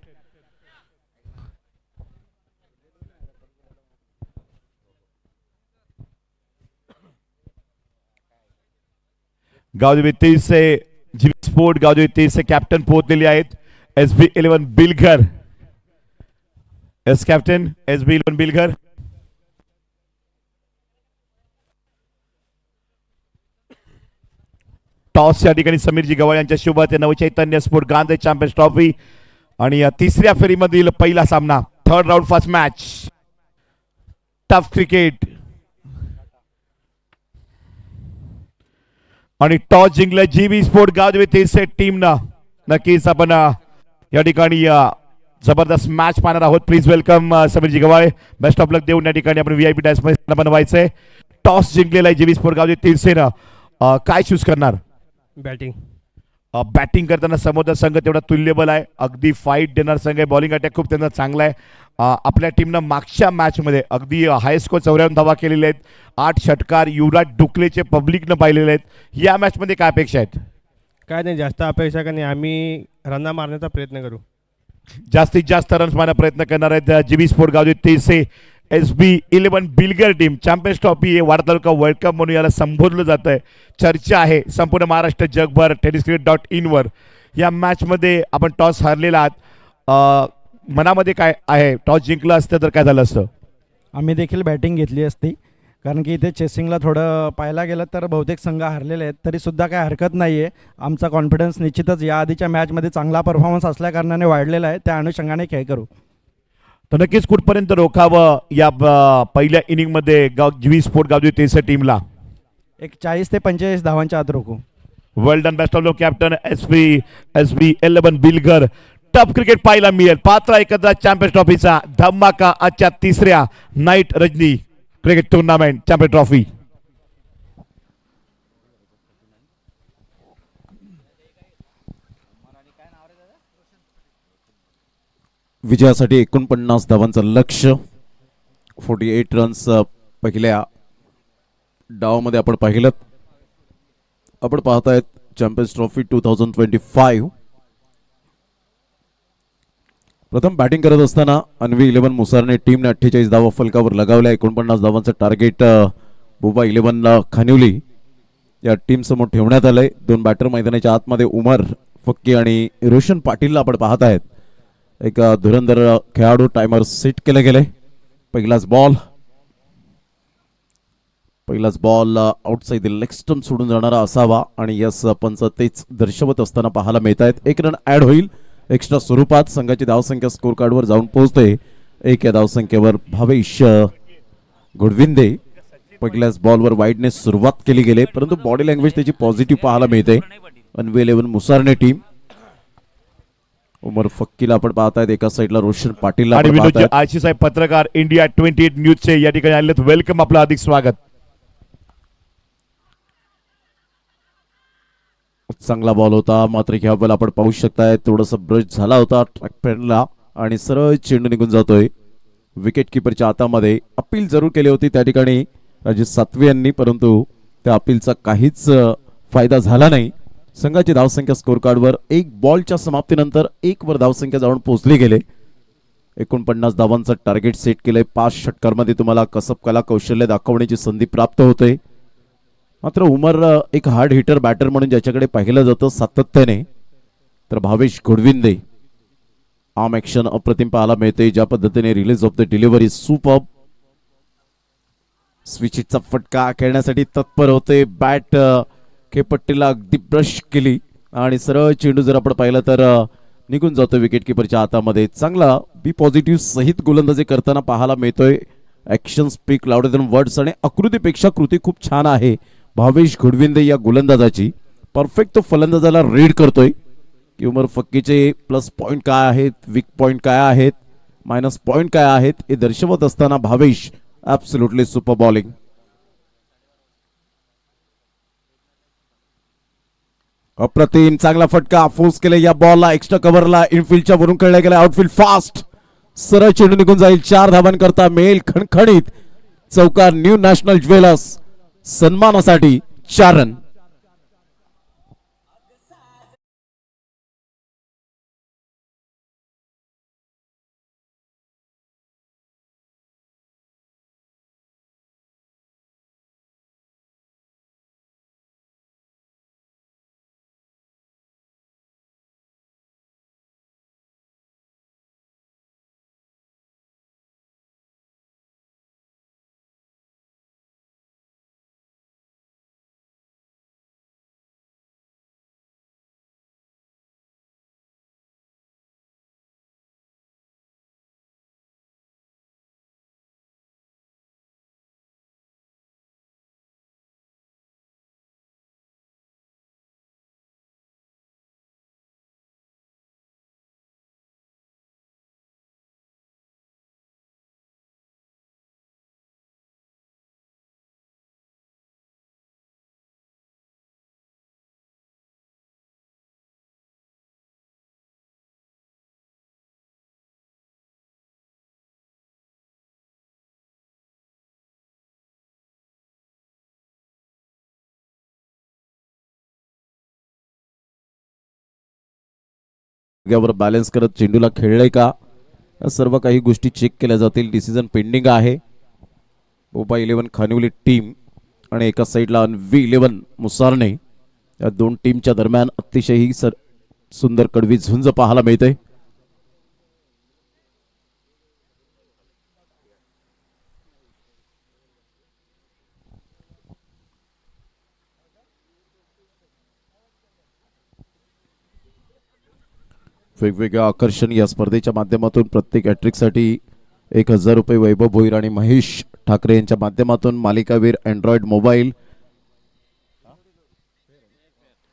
Gavdevi 30 GV sport Gavdevi 30 captain पोहोचलेले आहेत. SB11 बिलगर captain SB11 बिलगर. टॉस या ठिकाणी समीरजी गवाळे यांच्या शुभ हस्ते Navchaitanya sport Gandhi champions trophy आणि तिसऱ्या फेरीमधील पहिला सामना, 3rd round first match. Tough cricket आणि टॉस जिंकलं GV स्पोर्ट गावदेवी 30 टीमनं. नक्कीच आपण या ठिकाणी जबरदस्त मॅच पाहणार आहोत. Please welcome Sameerji Gawale. Best of luck देऊन या ठिकाणी आपण VIP डॅश मध्ये बनवायचंय. टॉस जिंकलेला आहे जीवी स्पोर्ट गावचे तीनसेनं. काय चूज करणार? बॅटिंग. बॅटिंग करताना समोरचा संघ तेवढा तुल्यबल आहे, अगदी फाईट देणार संघ आहे. बॉलिंग अटॅक खूप त्यांचा चांगला आहे. आपल्या टीमनं मागच्या मॅचमध्ये अगदी हाय स्कोर 54 धावा केलेल्या आहेत. 8 षटकार युवराज डुकलेचे पब्लिकनं पाहिलेले आहेत. या मॅचमध्ये काय अपेक्षा आहेत? काय नाही, जास्त अपेक्षा का नाही, आम्ही रन्ना मारण्याचा प्रयत्न करू. जास्तीत जास्त रन्स मारण्याचा प्रयत्न करणार आहेत जीबी स्पोर्ट गावचे तेसे SB11 बिलगर टीम. चॅम्पियन्स ट्रॉफी हे वाडा तालुका वर्ल्ड कप म्हणून याला संबोधलं जात आहे. चर्चा आहे संपूर्ण महाराष्ट्र, जगभर tenniscricket.in वर. या मॅचमध्ये आपण टॉस हारलेला आहात, मनामध्ये काय आहे? टॉस जिंकलं असतं तर काय झालं असतं? आम्ही देखील बॅटिंग घेतली असती, कारण की इथे चेसिंगला थोडं पाहायला गेलं तर बहुतेक संघ हरलेले आहेत, तरीसुद्धा काय हरकत नाही आहे. आमचा कॉन्फिडन्स निश्चितच या आधीच्या मॅचमध्ये चांगला परफॉर्मन्स असल्याकारणाने वाढलेला आहे, त्या अनुषंगाने खेळ करू. तर नक्कीच कुठपर्यंत रोखावं या पहिल्या इनिंगमध्ये जीवी स्पोर्ट गावची तेसे टीमला? एक 40 ते 45 धावांच्या आत रोखू. Well done, best of luck captain SB11 Bilgar. Tough cricket पाहायला मिळेल. पात्र एकत्र चॅम्पियन्स ट्रॉफीचा धमाका आजच्या तिसऱ्या night Rajni cricket tournament champion trophy. विजयासाठी 49 धावांचं लक्ष्य, 48 रन्स पहिल्या डावामध्ये आपण पाहिलं. आपण पाहतायत चॅम्पियन्स ट्रॉफी 2025. प्रथम बॅटिंग करत असताना अन्वी 11 मुसारने टीमने 48 धावा फलकावर लगावल्या. 49 धावांचं टार्गेट बुबा 11 खानिवली या टीम समोर ठेवण्यात आलंय. 2 बॅटर मैदानाच्या आतमध्ये उमर फक्की आणि रोशन पाटीलला आपण पाहत आहेत. एक धुरंधर खेळाडू, टायमर सेट केले गेले. पहिलाच बॉल आउटसाइड लेग स्टंप सोडून जाणारा असावा आणि यस पंच तेच दर्शवत असताना पाहायला मिळत आहेत. 1 रन ऍड होईल एक्स्ट्रा स्वरूपात. संघाची धावसंख्या स्कोर कार्डवर जाऊन पोहोचते 1 या धावसंख्येवर. भावेश गुडविंदे पहिल्याच बॉलवर वाईडनेस सुरुवात केली गेली, परंतु बॉडी लँग्वेज त्याची पॉझिटिव्ह पाहायला मिळते. अन्वी 11 मुसारने टीम. उमर फक्कीला आपण पाहतायत, एका साईडला रोशन पाटीलला आणि आपण विनोद पाहतायत. आळशी साहेब पत्रकार इंडिया 28 न्यूजचे या ठिकाणी आलेत. वेलकम, आपलं अधिक स्वागत. चांगला बॉल होता, मात्र ह्या बॉल आपण पाहू शकताय थोडासा ब्रश झाला होता ट्रॅक पॅडला आणि सरळ चेंडू निघून जातोय विकेट किपरच्या हातामध्ये. अपील जरूर केली होती त्या ठिकाणी राजेश सातवे यांनी, परंतु त्या अपीलचा काहीच फायदा झाला नाही. संघाची धावसंख्या स्कोर कार्डवर 1 बॉलच्या समाप्तीनंतर 1 वर धावसंख्या जाऊन पोहोचली गेले. 49 धावांचं टार्गेट सेट केलंय. 5 षटकांमध्ये तुम्हाला कसब कला कौशल्य दाखवण्याची संधी प्राप्त होते. मात्र उमर एक हार्ड हिटर बॅटर म्हणून ज्याच्याकडे पाहिलं जातं सातत्याने, तर भावेश गुडविंदे आर्म ऍक्शन अप्रतिम पाहायला मिळते. ज्या पद्धतीने release of the delivery superb. स्विचचा फटका खेळण्यासाठी तत्पर होते. बॅट खेपट्टीला अगदी ब्रश केली आणि सरळ चेंडू जर आपण पाहिलं तर निघून जातो विकेट किपरच्या हातामध्ये. चांगला बी पॉझिटिव्ह सहित गोलंदाजी करताना पाहायला मिळतोय. Action speak louder than words आणि आकृतीपेक्षा कृती खूप छान आहे भावेश गुडविंदे या गोलंदाजाची. परफेक्ट तो फलंदाजाला रीड करतोय की उमर फक्कीचे प्लस पॉईंट काय आहेत, वीक पॉईंट काय आहेत, मायनस पॉईंट काय आहेत हे दर्शवत असताना भावेश ऍब्सोल्युटली सुपर बॉलिंग. अप्रतिम चांगला फटका फोर्स केले या बॉलला. एक्स्ट्रा कव्हरला इनफिल्डच्या वरून खेळला गेला. आउटफील्ड फास्ट, सरळ चेंडू निघून जाईल. 4 धावांकरता मिळेल खणखणीत चौकार. न्यू नॅशनल ज्वेलर्स सन्मानासाठी 4 रन. यावर बॅलन्स करत चेंडूला खेळलंय का, या सर्व काही गोष्टी चेक केल्या जातील. डिसिजन पेंडिंग आहे. बोबा 11 खानिवली टीम आणि एका साईडला V11 मुसारणे, या दोन टीमच्या दरम्यान अतिशय ही सुंदर कडवी झुंज पाहायला मिळते. वेगवेगळ्या आकर्षण या स्पर्धेच्या माध्यमातून प्रत्येक हॅट्रिकसाठी 1000 रुपये वैभव भोईर आणि महेश ठाकरे यांच्या माध्यमातून मालिकावीर Android mobile.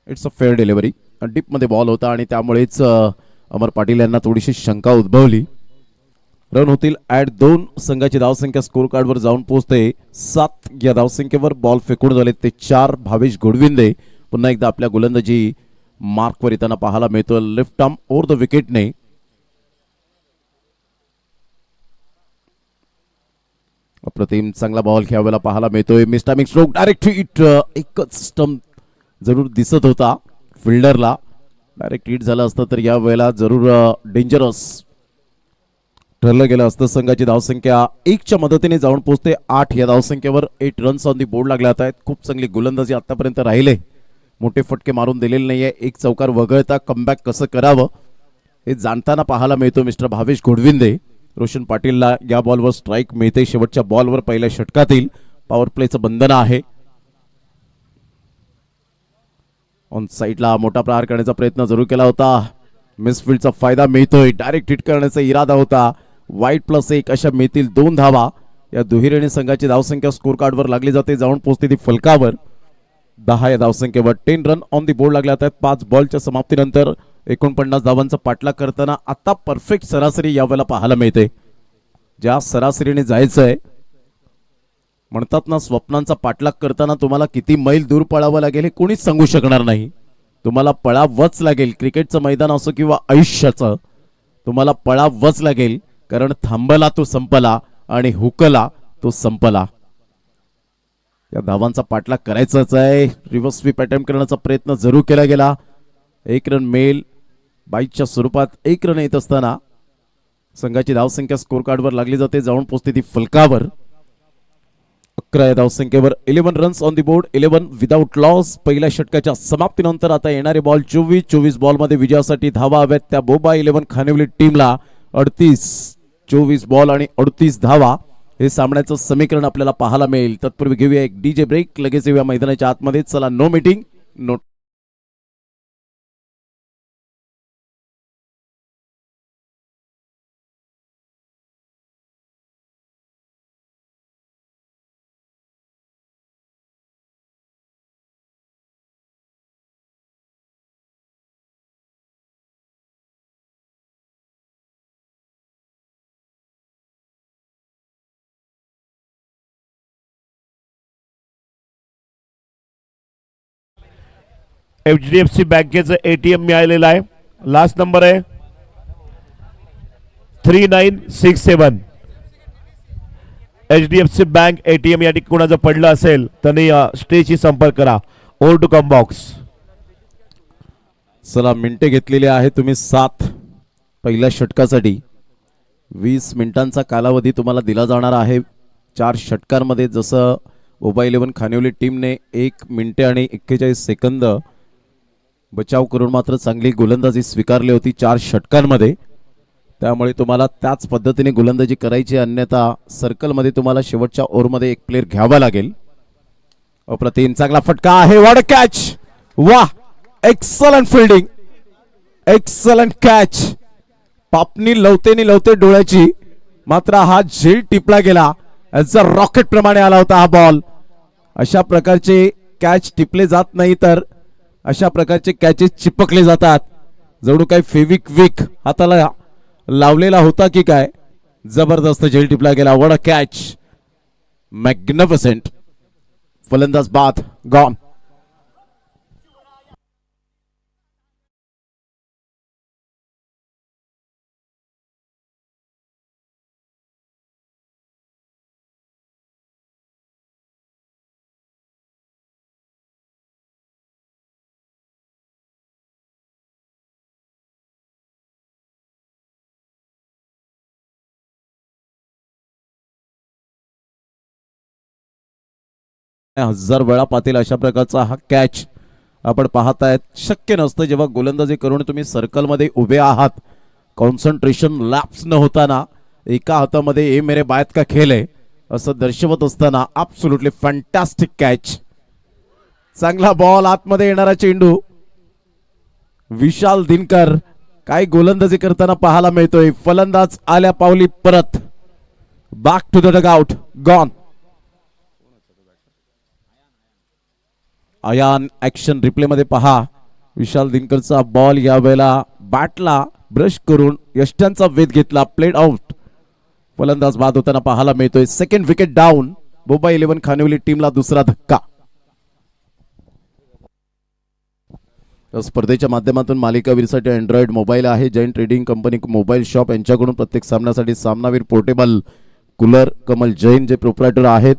It's a fair delivery. Deep मध्ये बॉल होता आणि त्यामुळेच अमर पाटील यांना थोडीशी शंका उद्भवली. रन होतील ऍड 2. संघाची धावसंख्या स्कोर कार्डवर जाऊन पोहोचते 7. या धावसंख्येवर बॉल फेकून झाले ते 4. भावेश गोडविंदे पुन्हा एकदा आपल्या गोलंदाजी मार्कवर येताना पाहायला मिळतो. लेफ्ट आर्म ओव्हर द विकेटने अप्रतिम चांगला बॉल खेळायला पाहायला मिळतोय. मिस्टामिक स्ट्रोक डायरेक्ट हिट. एकच स्टंप जरूर दिसत होता फिल्डरला. डायरेक्ट हिट झालं असतं तर या वेळेला जरूर डेंजरस ठरलं गेलं असतं. संघाची धावसंख्या 1च्या मदतीने जाऊन पोहोचते 8. या धावसंख्येवर 8 रन्स ऑन दी बोर्ड लागले आहेत. खूप चांगली गोलंदाजी आतापर्यंत राहिले. मोठे फटके मारून दिलेले नाहीये. एक चौकार वगळता कमबॅक कसं करावं हे जाणताना पाहायला मिळतो मिस्टर भावेश गोडविंदे. रोशन पाटीलला या बॉलवर स्ट्राईक मिळते. शेवटच्या बॉलवर पहिल्या षटकातील पॉवर प्लेचं बंधन आहे. ऑन साईडला मोठा प्रहार करण्याचा प्रयत्न जरूर केला होता. मिसफिल्डचा फायदा मिळतोय. डायरेक्ट हिट करण्याचा इरादा होता. वाईट +1 अशा मिळतील 2 धावा. या दुहेरीने संघाची धावसंख्या स्कोर कार्डवर लागली जाते. जाऊन पोहोचते ती फलकावर 10. या धावसंख्येवर 10 रन ऑन दी बोर्ड लागले आहेत. 5 बॉलच्या समाप्तीनंतर 49 धावांचा पाठलाग करताना आता परफेक्ट सरासरी यावेळेला पाहायला मिळते. ज्या सरासरीने जायचंय, म्हणतात ना स्वप्नांचा पाठलाग करताना तुम्हाला किती मैल दूर पळावं लागेल हे कोणीच सांगू शकणार नाही. तुम्हाला पळावंच लागेल. क्रिकेटचं मैदान असो किंवा आयुष्याचं, तुम्हाला पळावंच लागेल. कारण थांबला तो संपला आणि हुकला तो संपला. या धावांचा पाठलाग करायचाच आहे. रिव्हर्स स्वीप अटेम्प्ट करण्याचा प्रयत्न जरूर केला गेला. 1 रन मिळेल. 22च्या स्वरूपात 1 रन येत असताना संघाची धावसंख्या स्कोर कार्डवर लागली जाते. जाऊन पोहोचते ती फलकावर 11. या धावसंख्येवर 11 runs on the board. 11 without loss. पहिल्या षटकाच्या समाप्तीनंतर आता येणारे बॉल 24 बॉलमध्ये विजयासाठी धावा हव्यात त्या बोबा 11 खानिवली टीमला. 24 बॉल आणि 38 धावा हे सामन्याचं समीकरण आपल्याला पाहायला मिळेल. तत्पूर्वी घेऊया एक DJ ब्रेक. लगेच येऊया मैदानाच्या आतमध्ये. चला, नो मीटिंग नो HDFC बँकेचं ATM मिळालेलं आहे. लास्ट नंबर आहे 3967. HDFC बँक ATM या ठिकाणी कोणाचं पडलं असेल त्यांनी स्टेजशी संपर्क करा. Over to comm box. चला, मिनिटे घेतलेली आहे तुम्ही 7 पहिल्या षटकासाठी. 20 मिनिटांचा कालावधी तुम्हाला दिला जाणार आहे 4 षटकांमध्ये. जसं बोबा 11 खानिवली टीमने 1 मिनिटे आणि 41 सेकंद बचाव करून मात्र चांगली गोलंदाजी स्वीकारली होती 4 षटकांमध्ये. त्यामुळे तुम्हाला त्याच पद्धतीने गोलंदाजी करायची. अन्यथा सर्कलमध्ये तुम्हाला शेवटच्या ओव्हरमध्ये एक प्लेअर घ्यावा लागेल. अप्रतिम चांगला फटका आहे. What a catch. वाह, excellent fielding, excellent catch. पापणी Lavate डोळ्याची, मात्र हा झेल टिपला गेला. रॉकेट प्रमाणे आला होता हा बॉल. अशा प्रकारचे कॅच टिपले जात नाही, तर अशा प्रकारचे कॅचेस चिपकले जातात. जणू काही फेविक्विक हाताला लावलेला होता की काय. जबरदस्त झेल टिपला गेला. What a catch, magnificent. फलंदाज बाद, गॉन. हजार वेळा पातील अशा प्रकारचा हा कॅच आपण पाहतायत. शक्य नसतं जेव्हा गोलंदाजी करून तुम्ही सर्कलमध्ये उभे आहात, कॉन्सन्ट्रेशन लॅप्स न होताना एका हातामध्ये ए मेरे बायत का खेळ आहे असं दर्शवत असताना ॲब्सोल्युटली फॅन्टॅस्टिक कॅच. चांगला बॉल, आतमध्ये येणारा चेंडू. विशाल दिनकर काय गोलंदाजी करताना पाहायला मिळतोय. फलंदाज आल्या पावली परत. Back to the dugout, gone. Ayan action replay मध्ये पहा. विशाल दिनकरचा बॉल यावेळेला बॅटला ब्रश करून यष्ट्यांचा वेध घेतला. Played out. फलंदाज बाद होताना पाहायला मिळतोय. Second wicket down. Mumbai 11 Khanivali टीमला दुसरा धक्का. स्पर्धेच्या माध्यमातून मालिकावीरसाठी अँड्रॉइड मोबाईल आहे. Jain trading company mobile shop यांच्याकडून प्रत्येक सामन्यासाठी सामनावीर पोर्टेबल कूलर कमल जैन जे प्रोप्रायटर आहेत.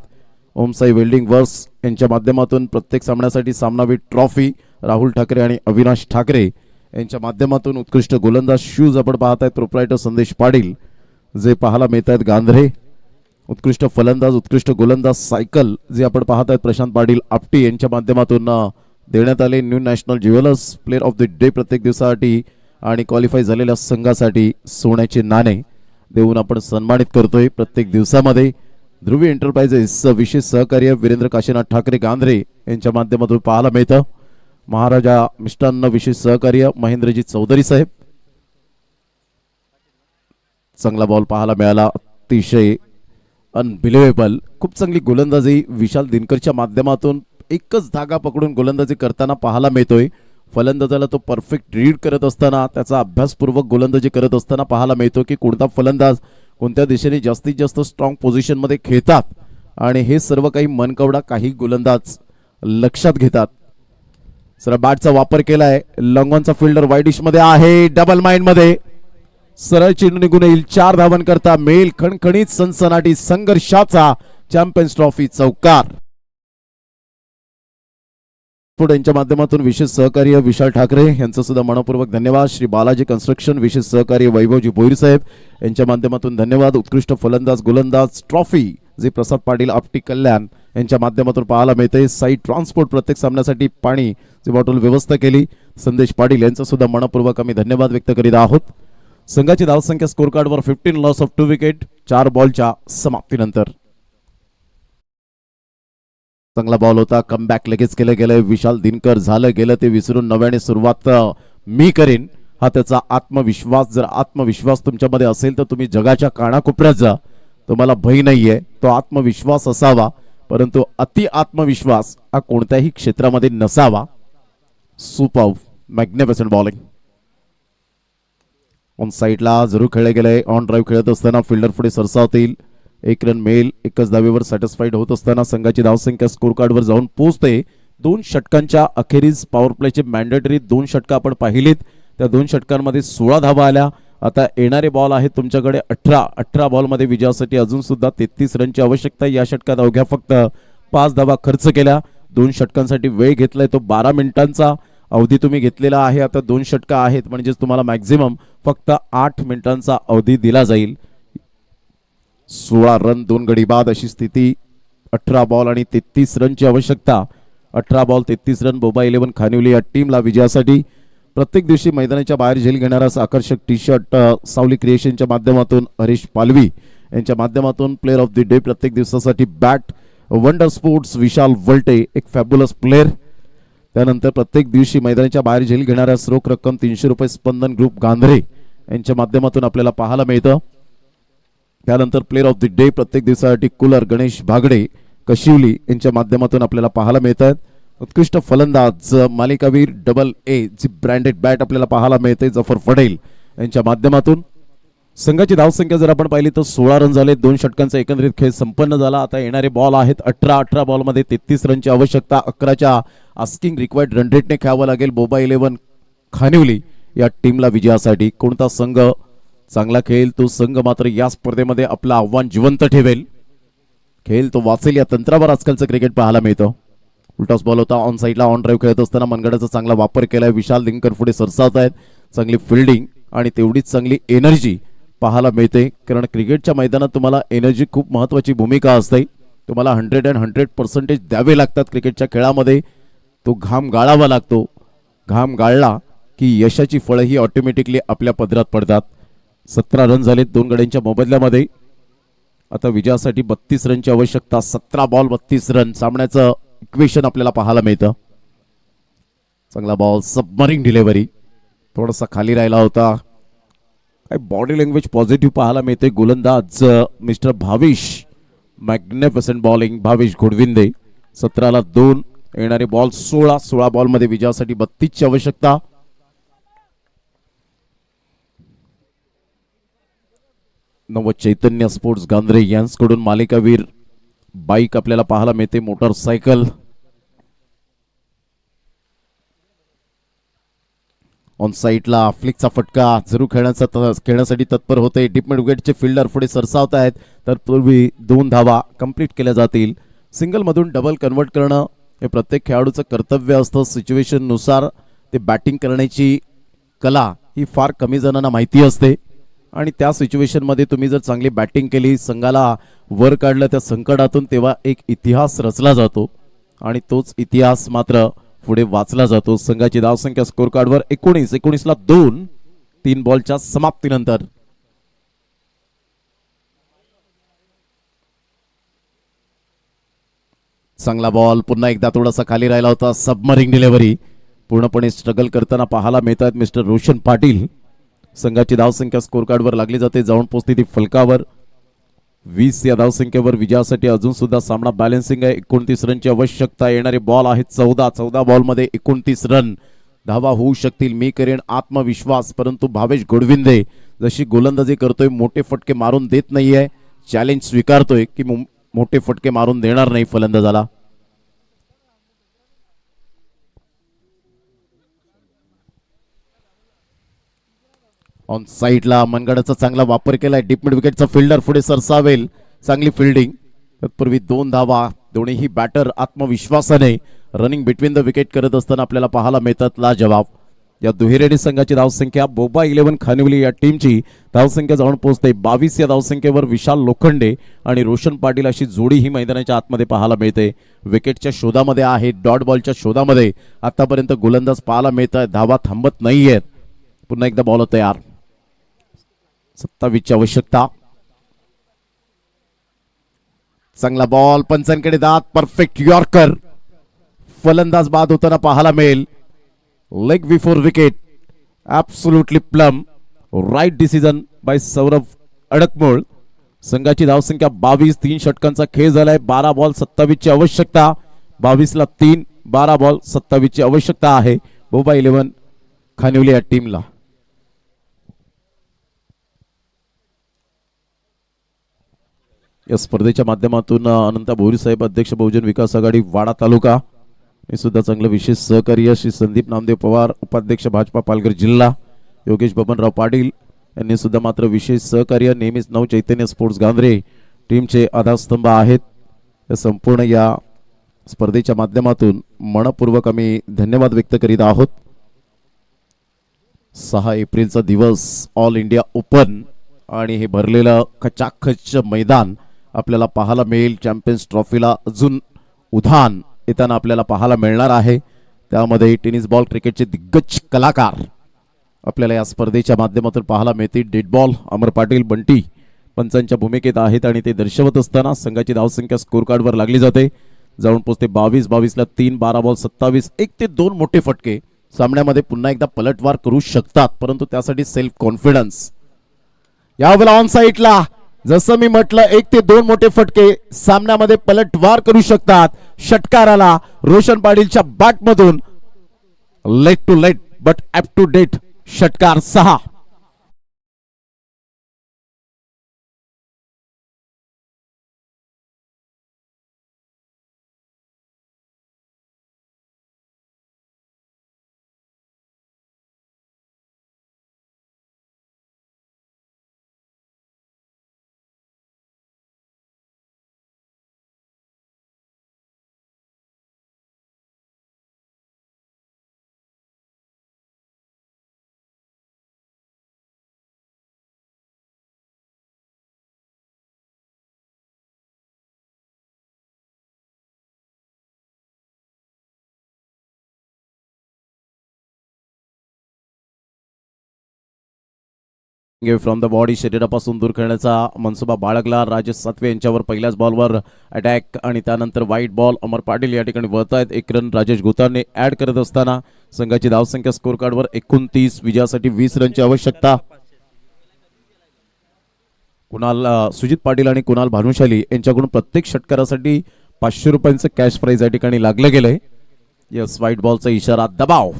ओमसाई वेल्डिंग वर्क्स यांच्या माध्यमातून प्रत्येक सामन्यासाठी सामनावीर ट्रॉफी. राहुल ठाकरे आणि अविनाश ठाकरे यांच्या माध्यमातून उत्कृष्ट गोलंदाज शूज आपण पाहत आहेत. प्रोप्रायटर संदेश पाटील जे पाहायला मिळत आहेत गांधरे. उत्कृष्ट फलंदाज उत्कृष्ट गोलंदाज सायकल जे आपण पाहत आहेत प्रशांत पाटील आपटी यांच्या माध्यमातून देण्यात आले. New national jewellers player of the day प्रत्येक दिवसासाठी आणि क्वालिफाय झालेल्या संघासाठी सोन्याचे नाणे देऊन आपण सन्मानित करतोय प्रत्येक दिवसामध्ये. ध्रुवी एंटरप्राइजेस विशेष सहकार्य वीरेंद्र काशीनाथ ठाकरे गांधरे यांच्या माध्यमातून पाहायला मिळतं. महाराजा मिष्टान्न विशेष सहकार्य महेंद्रजी चौधरी साहेब. चांगला बॉल पाहायला मिळाला. अतिशय अनबिलिव्हेबल. खूप चांगली गोलंदाजी विशाल दिनकरच्या माध्यमातून एकच धागा पकडून गोलंदाजी करताना पाहायला मिळतोय. फलंदाजाला तो परफेक्ट रीड करत असताना त्याचा अभ्यासपूर्वक गोलंदाजी करत असताना पाहायला मिळतो की कोणता फलंदाज कोणत्या दिशेने जास्तीत जास्त स्ट्रॉंग पोझिशन मध्ये खेळतात आणि हे सर्व काही मनकवडा काही गोलंदाज लक्षात घेतात. सर बॅटचा वापर केलाय. लॉंगॉनचा फिल्डर वाईड डिश मध्ये आहे. डबल माइंड मध्ये सरळ चेंडू निघून येईल. 4 धावन करता मेल खणखणीत सनसनाटी संघर्षाचा चॅम्पियन्स ट्रॉफी चौकार. यांच्या माध्यमातून विशेष सहकार्य विशाल ठाकरे यांचं सुद्धा मनपूर्वक धन्यवाद. श्री बालाजी कन्स्ट्रक्शन विशेष सहकार्य वैभवजी भोईर साहेब यांच्या माध्यमातून धन्यवाद. उत्कृष्ट फलंदाज गोलंदाज ट्रॉफी जे प्रसाद पाटील आपटी कल्याण यांच्या माध्यमातून पाहायला मिळते. साई ट्रान्सपोर्ट प्रत्येक सामन्यासाठी पाणी जे बॉटल व्यवस्था केली संदेश पाटील यांचं सुद्धा मनपूर्वक आम्ही धन्यवाद व्यक्त करीत आहोत. संघाची धावसंख्या स्कोर कार्डवर 15 लॉस ऑफ 2 विकेट 4 बॉलच्या समाप्तीनंतर. चांगला बॉल होता. कमबॅक लगेच केलं गेलं. विशाल दिनकर झालं गेलं ते विसरून नव्याने सुरुवात मी करीन हा त्याचा आत्मविश्वास. जर आत्मविश्वास तुमच्यामध्ये असेल तर तुम्ही जगाच्या कानाकोपऱ्यात जा. तुम्हाला भय नाहीये. तो आत्मविश्वास असावा परंतु अति आत्मविश्वास हा कोणत्याही क्षेत्रामध्ये नसावा. Super magnificent bowling. ऑन साईडला जरूर खेळले गेले. ऑन ड्राईव्ह खेळत असताना फिल्डर पुढे सरसावतील. 1 रन मेल. एकच धावेवर सॅटिस्फाईड होत असताना संघाची धावसंख्या स्कोर कार्डवर जाऊन पोहोचते. 2 षटकांच्या अखेरीस पॉवर प्लेचे मॅन्डेटरी 2 षटकं आपण पाहिलीत. त्या 2 षटकांमध्ये 16 धावा आल्या. आता येणारे बॉल आहेत तुमच्याकडे 18 बॉलमध्ये विजयासाठी अजून सुद्धा 33 रनची आवश्यकता. या षटकात अवघ्या फक्त 5 धावा खर्च केल्या. 2 षटकांसाठी वेळ घेतलाय तो 12 मिनिटांचा अवधी तुम्ही घेतलेला आहे. आता 2 षटकं आहेत म्हणजेच तुम्हाला मॅक्झिमम फक्त 8 मिनिटांचा अवधी दिला जाईल. 16 रन 2 गडी बाद अशी स्थिती. 18 बॉल आणि 33 रनची आवश्यकता. 18 बॉल 33 रन. मुंबई 11 खानिवली या टीमला विजयासाठी. प्रत्येक दिवशी मैदानाच्या बाहेर झेल घेणारा आकर्षक टी शर्ट सावली क्रिएशनच्या माध्यमातून हरीश पालवी यांच्या माध्यमातून प्लेअर ऑफ द डे प्रत्येक दिवसासाठी बॅट वंडर स्पोर्ट्स विशाल वल्टे एक फॅब्युलस प्लेअर. त्यानंतर प्रत्येक दिवशी मैदानाच्या बाहेर झेल घेणाऱ्या रोख रक्कम 300 रुपये स्पंदन ग्रुप गांधरे यांच्या माध्यमातून आपल्याला पाहायला मिळतं. त्यानंतर प्लेअर ऑफ द डे प्रत्येक दिवसासाठी कूलर गणेश भागडे कशिवली यांच्या माध्यमातून आपल्याला पाहायला मिळतात. उत्कृष्ट फलंदाज मालिकावीर AA जी ब्रँडेड बॅट आपल्याला पाहायला मिळते जफर पटेल यांच्या माध्यमातून. संघाची धावसंख्या जर आपण पाहिली तर 16 रन झाले. 2 षटकांचा एकंदरीत खेळ संपन्न झाला. आता येणारे बॉल आहेत 18 बॉलमध्ये 33 रनची आवश्यकता. 11च्या आस्किंग रिक्वायर्ड रन रेटने खेळावं लागेल मुंबई 11 खानिवली या टीमला विजयासाठी. कोणता संघ चांगला खेळेल तो संघ मात्र या स्पर्धेमध्ये आपलं आव्हान जिवंत ठेवेल. खेळ तो वाचेल या तंत्रावर आजकालचं क्रिकेट पाहायला मिळतं. उलटास बॉल होता. ऑन साईडला ऑन ड्राईव्ह खेळत असताना मनगडाचा चांगला वापर केलाय. विशाल दिनकर पुढे सरसावत आहेत. चांगली फिल्डिंग आणि तेवढीच चांगली एनर्जी पाहायला मिळते कारण क्रिकेटच्या मैदानात तुम्हाला एनर्जी खूप महत्वाची भूमिका असते. तुम्हाला 100% द्यावे लागतात क्रिकेटच्या खेळामध्ये. तो घाम गाळावा लागतो. घाम गाळला की यशाची फळं ही ऑटोमॅटिकली आपल्या पदरात पडतात. 17 रन झालेत 2 गड्यांच्या मोबदल्यामध्ये. आता विजयासाठी 32 रनची आवश्यकता. 17 बॉल 32 रन सामन्याचं इक्वेशन आपल्याला पाहायला मिळतं. चांगला बॉल, सबमरिंग डिलिव्हरी, थोडासा खाली राहिला होता. काय बॉडी लँग्वेज पॉझिटिव्ह पाहायला मिळते. गोलंदाज mister Bhavish, magnificent bowling Bhavish Ghodvinde. 17ला 2 येणारे बॉल 16 बॉलमध्ये विजयासाठी 32ची आवश्यकता. नव चैतन्य स्पोर्ट्स गांधरे यांच्याकडून मालिकावीर बाईक आपल्याला पाहायला मिळते, मोटरसायकल. ऑन साईडला फ्लिकचा फटका जरूर खेळण्यासाठी तत्पर होते. डीप मिड विकेटचे फिल्डर पुढे सरसावत आहेत. तर पूर्वी 2 धावा कंप्लीट केल्या जातील. सिंगल मधून डबल कन्वर्ट करणं हे प्रत्येक खेळाडूचं कर्तव्य असतं. सिच्युएशन नुसार ते बॅटिंग करण्याची कला ही फार कमी जणांना माहिती असते आणि त्या सिच्युएशन मध्ये तुम्ही जर चांगली बॅटिंग केली, संघाला वर काढलं त्या संकटातून, तेव्हा एक इतिहास रचला जातो आणि तोच इतिहास मात्र पुढे वाचला जातो. संघाची धावसंख्या स्कोर कार्डवर 19ला 2 3 बॉलच्या समाप्तीनंतर. चांगला बॉल, पुन्हा एकदा थोडासा खाली राहिला होता. सबमरिंग डिलिव्हरी पूर्णपणे स्ट्रगल करताना पाहायला मिळतात मिस्टर रोशन पाटील. संघाची धावसंख्या स्कोर कार्डवर लागली जाते, जाऊन पोहोचते ती फलकावर. 20 या धावसंख्येवर विजयासाठी अजून सुद्धा सामना बॅलन्सिंग आहे. 29 रनची आवश्यकता. येणारे बॉल आहेत 14 बॉलमध्ये 29 रन. धावा होऊ शकतील, मी करेन आत्मविश्वास. परंतु भावेश घोडविंदे जशी गोलंदाजी करतोय, मोठे फटके मारून देत नाहीये. चॅलेंज स्वीकारतोय की मोठे फटके मारून देणार नाही फलंदाजाला. ऑन साईडला मनगडाचा चांगला वापर केलाय. डीप मिड विकेटचा फिल्डर पुढे सरसावेल. चांगली फिल्डिंग. तत्पूर्वी 2 धावा. दोन्हीही बॅटर आत्मविश्वासाने रनिंग बिटवीन द विकेट करत असताना आपल्याला पाहायला मिळतात लाजवाब. या दुहेरी संघाची धावसंख्या बोबा 11 खानिवली या टीमची धावसंख्या जाऊन पोहोचते 22 या धावसंख्येवर. विशाल लोखंडे आणि रोशन पाटील अशी जोडी ही मैदानाच्या आतमध्ये पाहायला मिळते. विकेटच्या शोधामध्ये आहे, डॉट बॉलच्या शोधामध्ये आतापर्यंत गोलंदाज पाहायला मिळत आहे. धावा थांबत नाहीयेत. पुन्हा एकदा बॉल तयार. 27ची आवश्यकता. चांगला बॉल, पंचांकडे दात, परफेक्ट यॉर्कर. फलंदाज बाद होताना पाहायला मिळेल. Leg before wicket, absolutely plumb. Right decision by Saurabh Adakmol. संघाची धावसंख्या 22. 3 षटकांचा खेळ झालाय. 12 बॉल 27ची आवश्यकता. 22ला 3, 12 बॉल 27ची आवश्यकता आहे बोबा 11 खानिवली या टीमला. या स्पर्धेच्या माध्यमातून अनंता भोरी साहेब, अध्यक्ष बहुजन विकास आघाडी वाडा तालुका, हे सुद्धा चांगलं विशेष सहकार्य. श्री संदीप नामदेव पवार, उपाध्यक्ष भाजपा पालघर जिल्हा, योगेश बबनराव पाटील यांनी सुद्धा मात्र विशेष सहकार्य. नेहमीच नव चैतन्य स्पोर्ट्स गांधरे टीमचे आधारस्तंभ आहेत. या संपूर्ण या स्पर्धेच्या माध्यमातून मनपूर्वक आम्ही धन्यवाद व्यक्त करीत आहोत. 6 एप्रिलचा दिवस, ऑल इंडिया ओपन आणि हे भरलेलं खचाखच मैदान आपल्याला पाहायला मिळेल. चॅम्पियन्स ट्रॉफीला अजून उधाण येताना आपल्याला पाहायला मिळणार आहे. त्यामध्ये टेनिस बॉल क्रिकेटचे दिग्गज कलाकार आपल्याला या स्पर्धेच्या माध्यमातून पाहायला मिळतील. डेड बॉल अमर पाटील, बंटी पंचांच्या भूमिकेत आहेत आणि ते दर्शवत असताना संघाची धावसंख्या स्कोर कार्डवर लागली जाते. जाऊन पोचते 22. 22ला 3, 12 बॉल 27. 1 ते 2 मोठे फटके सामन्यामध्ये पुन्हा एकदा पलटवार करू शकतात, परंतु त्यासाठी सेल्फ कॉन्फिडन्स. यावेळेला ऑन साईडला जसं मी म्हटलं 1 ते 2 मोठे फटके सामन्यामध्ये पलटवार करू शकतात. षटकाराला रोशन पाटीलच्या बॅटमधून late to late but up to date षटकार 6. फ्रॉम द बॉडी, शरीरापासून दूर खेळण्याचा मनसुबा बाळगला. राजेश सातवे यांच्यावर पहिल्याच बॉलवर अटॅक आणि त्यानंतर वाईट बॉल. अमर पाटील या ठिकाणी वळत आहेत. एक रन राजेश गोतारने ऍड करत असताना संघाची धावसंख्या स्कोर कार्डवर 29. विजयासाठी 20 रनची आवश्यकता. सुजित पाटील आणि कुणाल भानुशाली यांच्याकडून प्रत्येक षटकारासाठी 500 रुपयांचं कॅश प्राइज या ठिकाणी लागलं गेलंय. यस, व्हाईट बॉलचा इशारा. दबाव.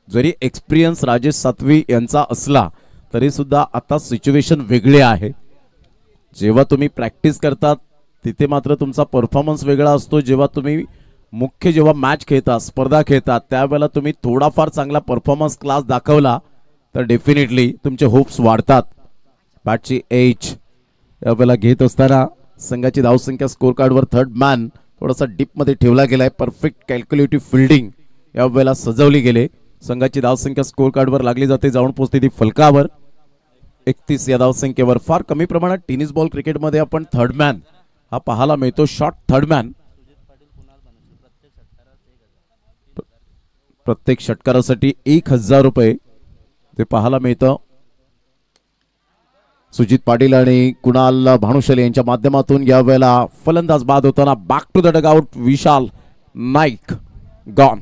जरी एक्सपिरियन्स राजेश सातवी यांचा असला तरी सुद्धा आता सिच्युएशन वेगळी आहे. जेव्हा तुम्ही प्रॅक्टिस करतात तिथे मात्र तुमचा परफॉर्मन्स वेगळा असतो. जेव्हा तुम्ही जेव्हा मॅच खेळता, स्पर्धा खेळता, त्यावेळेला तुम्ही थोडाफार चांगला परफॉर्मन्स क्लास दाखवला तर डेफिनेटली तुमचे होप्स वाढतात. बॅटची एज यावेळेला घेत असताना संघाची धावसंख्या स्कोर कार्डवर थर्ड मॅन थोडासा डीपमध्ये ठेवला गेलाय. परफेक्ट कॅल्क्युलेटिव्ह फिल्डिंग यावेळेला सजवली गेले. संघाची धावसंख्या स्कोर कार्डवर लागली जाते. जाऊन पोहोचते ती फलकावर. 31 या धावसंख्येवर. फार कमी प्रमाणात टेनिस बॉल क्रिकेटमध्ये आपण थर्ड मॅन हा पाहायला मिळतो. Short third man. प्रत्येक षटकारासाठी 1000 रुपये ते पाहायला मिळतं. सुजित पाटील आणि कुणाल भानुशाली यांच्या माध्यमातून यावेळेला फलंदाज बाद होताना back to the dugout Vishal Naik gone.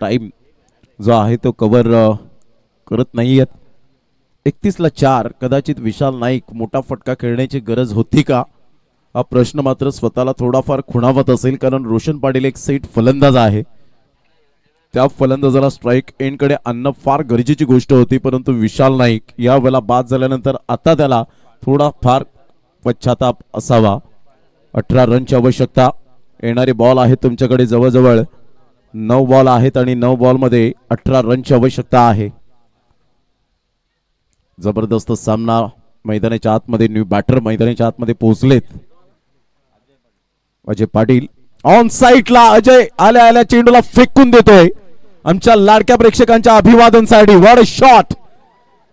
Time जो आहे तो कव्हर करत नाहीयेत. 31ला 4. कदाचित विशाल नाईक मोठा फटका खेळण्याची गरज होती का हा प्रश्न मात्र स्वतःला थोडाफार खुणावत असेल. कारण रोशन पाटील एक सेट फलंदाज आहे. त्या फलंदाजाला स्ट्राईक एंडकडे आणणं फार गरजेची गोष्ट होती. परंतु विशाल नाईक या वेळेला बाद झाल्यानंतर आता त्याला थोडाफार पश्चाताप असावा. 18 रनची आवश्यकता. येणारे बॉल आहेत तुमच्याकडे जवळजवळ 9 बॉल आहेत आणि 9 बॉलमध्ये 18 रनची आवश्यकता आहे. जबरदस्त सामना मैदानाच्या आतमध्ये. न्यू बॅटर मैदानाच्या आतमध्ये पोहोचलेत. अजय पाटील ऑन साईडला. अजय आल्या आल्या चेंडूला फेकून देतोय. आमच्या लाडक्या प्रेक्षकांच्या अभिवादनसाठी. What a shot.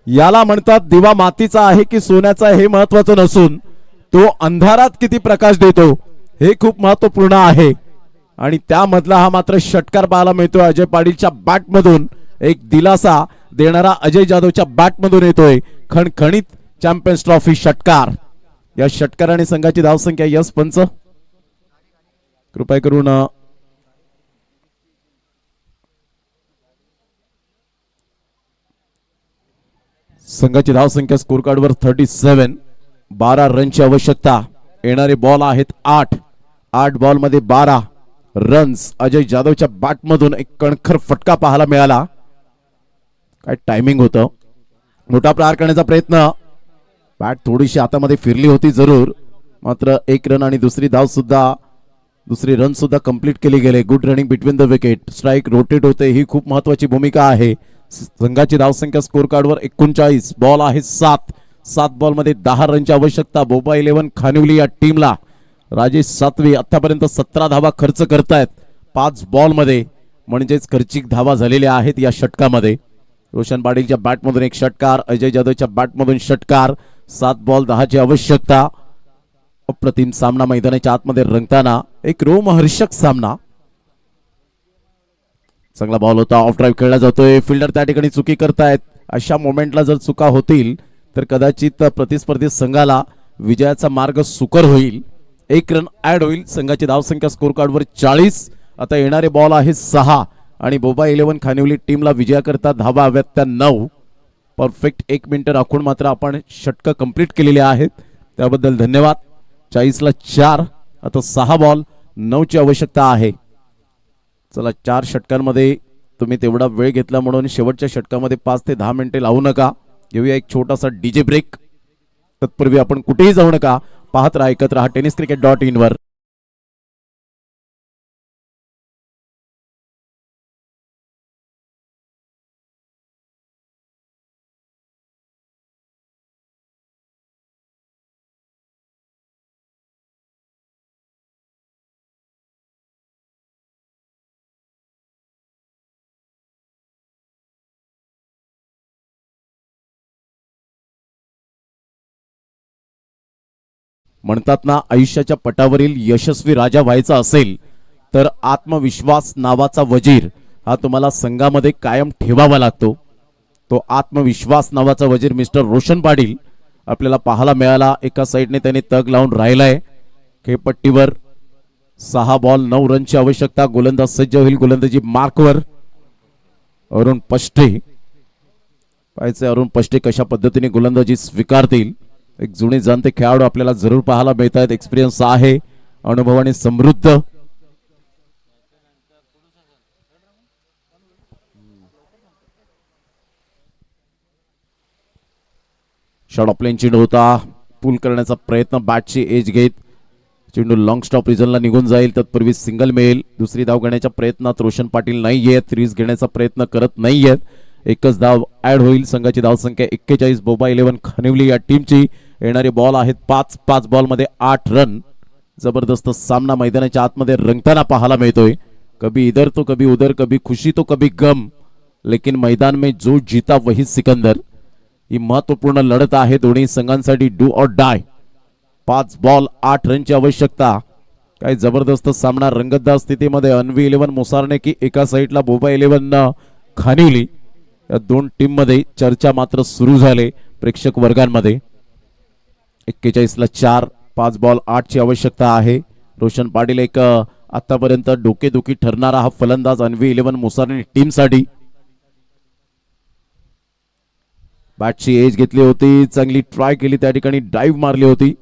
याला म्हणतात दिवा मातीचा आहे की सोन्याचा हे महत्वाचं नसून तो अंधारात किती प्रकाश देतो हे खूप महत्वपूर्ण आहे. आणि त्यामधला हा मात्र षटकार पाहायला मिळतोय. अजय पाटीलच्या बॅटमधून एक दिलासा देणारा अजय जाधवच्या बॅटमधून येतोय. खणखणीत चॅम्पियन्स ट्रॉफी षटकार. या षटकाराने संघाची धावसंख्या. यस पंच कृपया करून संघाची धावसंख्या स्कोर कार्डवर 37. 12 रनची आवश्यकता. येणारे बॉल आहेत 8. 8 बॉल मध्ये 12 रन्स. अजय जाधवच्या बॅटमधून एक कणखर फटका पाहायला मिळाला. काय टायमिंग होतं. मोठा प्रहार करण्याचा प्रयत्न. बॅट थोडीशी हातामध्ये फिरली होती जरूर. मात्र 1 रन आणि दुसरी रन सुद्धा कंप्लीट केली गेले. Good running between the wicket. Strike rotate होते ही खूप महत्वाची भूमिका आहे. संघाची धावसंख्या स्कोर कार्डवर 39. बॉल आहे 7. 7 बॉल मध्ये 10 रनची आवश्यकता. बोबा 11 खानिवली या टीमला. राजेश सातवी आतापर्यंत 17 धावा खर्च करतायत 5 बॉल मध्ये. म्हणजेच खर्चिक धावा झालेल्या आहेत या षटकामध्ये. रोशन पाटीलच्या बॅटमधून एक षटकार. अजय जाधवच्या बॅटमधून षटकार. 7 बॉल 10 ची आवश्यकता. अप्रतिम सामना मैदानाच्या आतमध्ये रंगताना. एक रोमहर्षक सामना. चांगला बॉल होता. ऑफ ड्राईव्ह खेळला जातोय. फिल्डर त्या ठिकाणी चुकी करतायत. अशा मोमेंटला जर चुका होतील तर कदाचित प्रतिस्पर्धी संघाला विजयाचा मार्ग सुकर होईल. 1 रन ऍड होईल. संघाची धावसंख्या स्कोर कार्डवर 40. आता येणारे बॉल आहे 6 आणि बोबा 11 खानिवली टीमला विजयाकरता धावा हव्यात त्या 9. परफेक्ट 1 मिनिट राखून मात्र आपण षटक कंप्लीट केलेले आहेत. त्याबद्दल धन्यवाद. 40ला 4. आता 6 बॉल 9 ची आवश्यकता आहे. चला 4 षटकांमध्ये तुम्ही तेवढा वेळ घेतला म्हणून शेवटच्या षटकामध्ये 5 ते 10 मिनिटे लावू नका. घेऊया एक छोटासा डीजे ब्रेक. तत्पूर्वी आपण कुठेही जाऊ नका, पाहत राहा, एकत्र राहा tenniscricket.in वर. म्हणतात ना, आयुष्याच्या पटावरील यशस्वी राजा व्हायचा असेल तर आत्मविश्वास नावाचा वजीर हा तुम्हाला संघामध्ये कायम ठेवावा लागतो. तो आत्मविश्वास नावाचा वजीर मिस्टर रोशन पाटील आपल्याला पाहायला मिळाला. एका साईडने त्याने तग लावून राहिलाय. खेळपट्टीवर 6 बॉल 9 रनची आवश्यकता. गोलंदाज सज्ज होईल. गोलंदाजी मार्कवर अरुण पष्टे. पाहायचे अरुण पष्टे कशा पद्धतीने गोलंदाजी स्वीकारतील. एक जुने जाणते खेळाडू आपल्याला जरूर पाहायला मिळत आहेत. एक्सपिरियन्स आहे, अनुभवाने समृद्ध. शॉट ऑफ प्लेन चेंडू होता. पुल करण्याचा प्रयत्न, बॅटची एज घेत चेंडू लॉंग स्टॉप रिजनला निघून जाईल. तत्पूर्वी सिंगल मिळेल. दुसरी धाव घेण्याच्या प्रयत्नात रोशन पाटील नाहीयेत. रिस्क घेण्याचा प्रयत्न करत नाहीयेत. एकच धाव ऍड होईल. संघाची धावसंख्या 41. बोबा 11 खानिवली या टीमची. येणारे बॉल आहेत 5 बॉल मध्ये 8 रन. जबरदस्त सामना मैदानाच्या आतमध्ये रंगताना पाहायला मिळतोय. कभी इधर तो कभी उधर, कभी खुशी तो कभी गम, लेकिन मैदान में जो जीता वही सिकंदर. ही महत्वपूर्ण लढत आहे दोन्ही संघांसाठी. Do or die. 5 बॉल 8 रनची आवश्यकता. काय जबरदस्त सामना रंगतदार स्थितीमध्ये. अन्वी 11 मोसारणे की एका साईडला बोबा 11 खानिवली. या दोन टीम मध्ये चर्चा मात्र सुरू झाले प्रेक्षक वर्गांमध्ये. 41ला 4. 5 बॉल 8 ची आवश्यकता आहे. रोशन पाटील एक आतापर्यंत डोकेदुखी ठरणारा हा फलंदाज अन्वी 11 मोसारणे टीमसाठी. बॅटची एज घेतली होती. चांगली ट्राय केली, त्या ठिकाणी ड्राईव्ह मारली होती.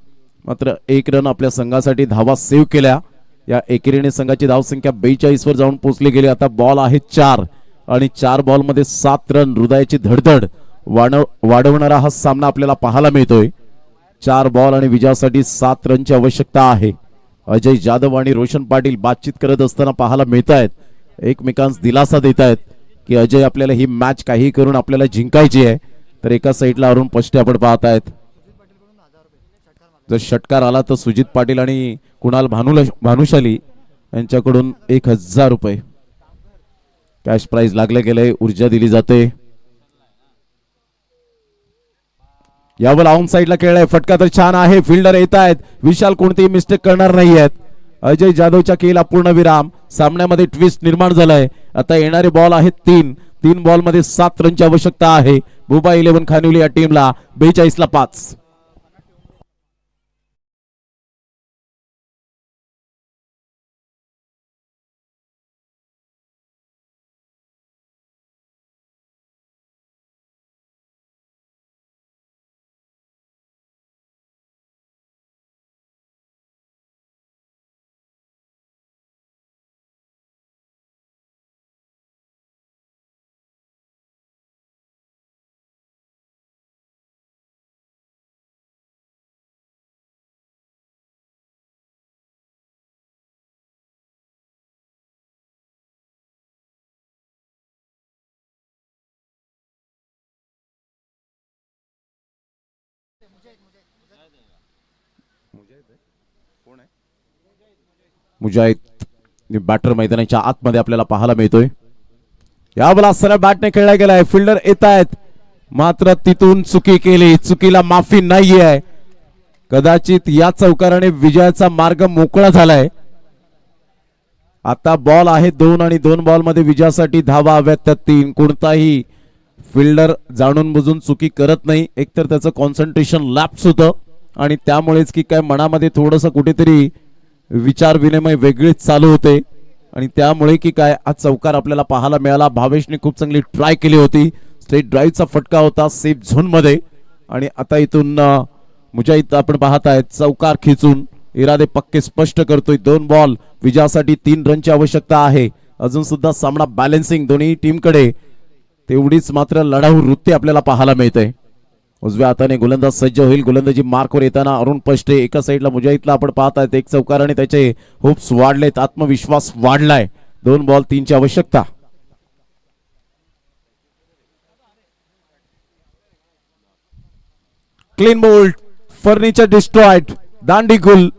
मात्र 1 रन आपल्या संघासाठी धावा सेव्ह केल्या. या एकेरीने संघाची धावसंख्या 42 वर जाऊन पोहोचली गेली. आता बॉल आहे 4 आणि 4 बॉल मध्ये 7 रन. हृदयाची धडधड वाढवणारा हा सामना आपल्याला पाहायला मिळतोय. 4 बॉल आणि विजयासाठी 7 रनची आवश्यकता आहे. अजय जाधव आणि रोशन पाटील बातचीत करत असताना पाहायला मिळत आहेत. एकमेकांस दिलासा देत आहेत की अजय आपल्याला ही मॅच काही करून आपल्याला जिंकायची आहे. तर एका साईडला अरुण पष्टे आपण पाहत आहेत. जर षटकार आला तर सुजित पाटील आणि कुणाल भानुशाली यांच्याकडून 1000 रुपये कॅश प्राइज लागले गेले. ऊर्जा दिली जाते. यावर ऑन साइडला खेळलाय. फटका तर छान आहे. फिल्डर येत आहेत. विशाल कोणतीही मिस्टेक करणार नाही आहेत. अजय जाधवच्या खेळीला पूर्ण विराम. सामन्यामध्ये ट्विस्ट निर्माण झालाय. आता येणारे बॉल आहेत 3 बॉल मध्ये 7 रनची आवश्यकता आहे. बोबा 11 खानिवली या टीमला. 42ला 5. मुजाहिद बॅटर मैदानाच्या आतमध्ये आपल्याला पाहायला मिळतोय. यावेळेला सरळ बॅटने खेळला गेलाय. फिल्डर येत आहेत, मात्र तिथून चुकी केली. चुकीला माफी नाही आहे. कदाचित या चौकाराने विजयाचा मार्ग मोकळा झालाय. आता बॉल आहे 2 आणि 2 बॉल मध्ये विजयासाठी धावा हव्यात त्या 3. कोणताही फिल्डर जाणून बुजून चुकी करत नाही. एकतर त्याचं कॉन्सन्ट्रेशन लॅप्स होतं आणि त्यामुळेच की काय मनामध्ये थोडंसं कुठेतरी विचार विनिमय वेगळीच चालू होते आणि त्यामुळे की काय आज चौकार आपल्याला पाहायला मिळाला. भावेशने खूप चांगली ट्राय केली होती. स्ट्रेट ड्राईव्हचा फटका होता सेफ झोन मध्ये आणि आता इथून मुजाहिद आपण पाहत आहेत चौकार खिचून इरादे पक्के स्पष्ट करतोय. 2 बॉल विजयासाठी 3 रनची आवश्यकता आहे. अजून सुद्धा सामना बॅलन्सिंग दोन्ही टीमकडे तेवढीच मात्र लढाऊ वृत्ती आपल्याला पाहायला मिळते. उजव्या हाताने गोलंदाज सज्ज होईल. गोलंदाजी मार्कवर येताना अरुण पष्टे एका साईडला मुजाहिदला आपण पाहत आहेत. एक चौकार आणि त्याचे होप्स वाढलेत, आत्मविश्वास वाढलाय. 2 बॉल 3 ची आवश्यकता. क्लीन बोल्ड, फर्निचर डिस्ट्रॉयड, दांडी गुल.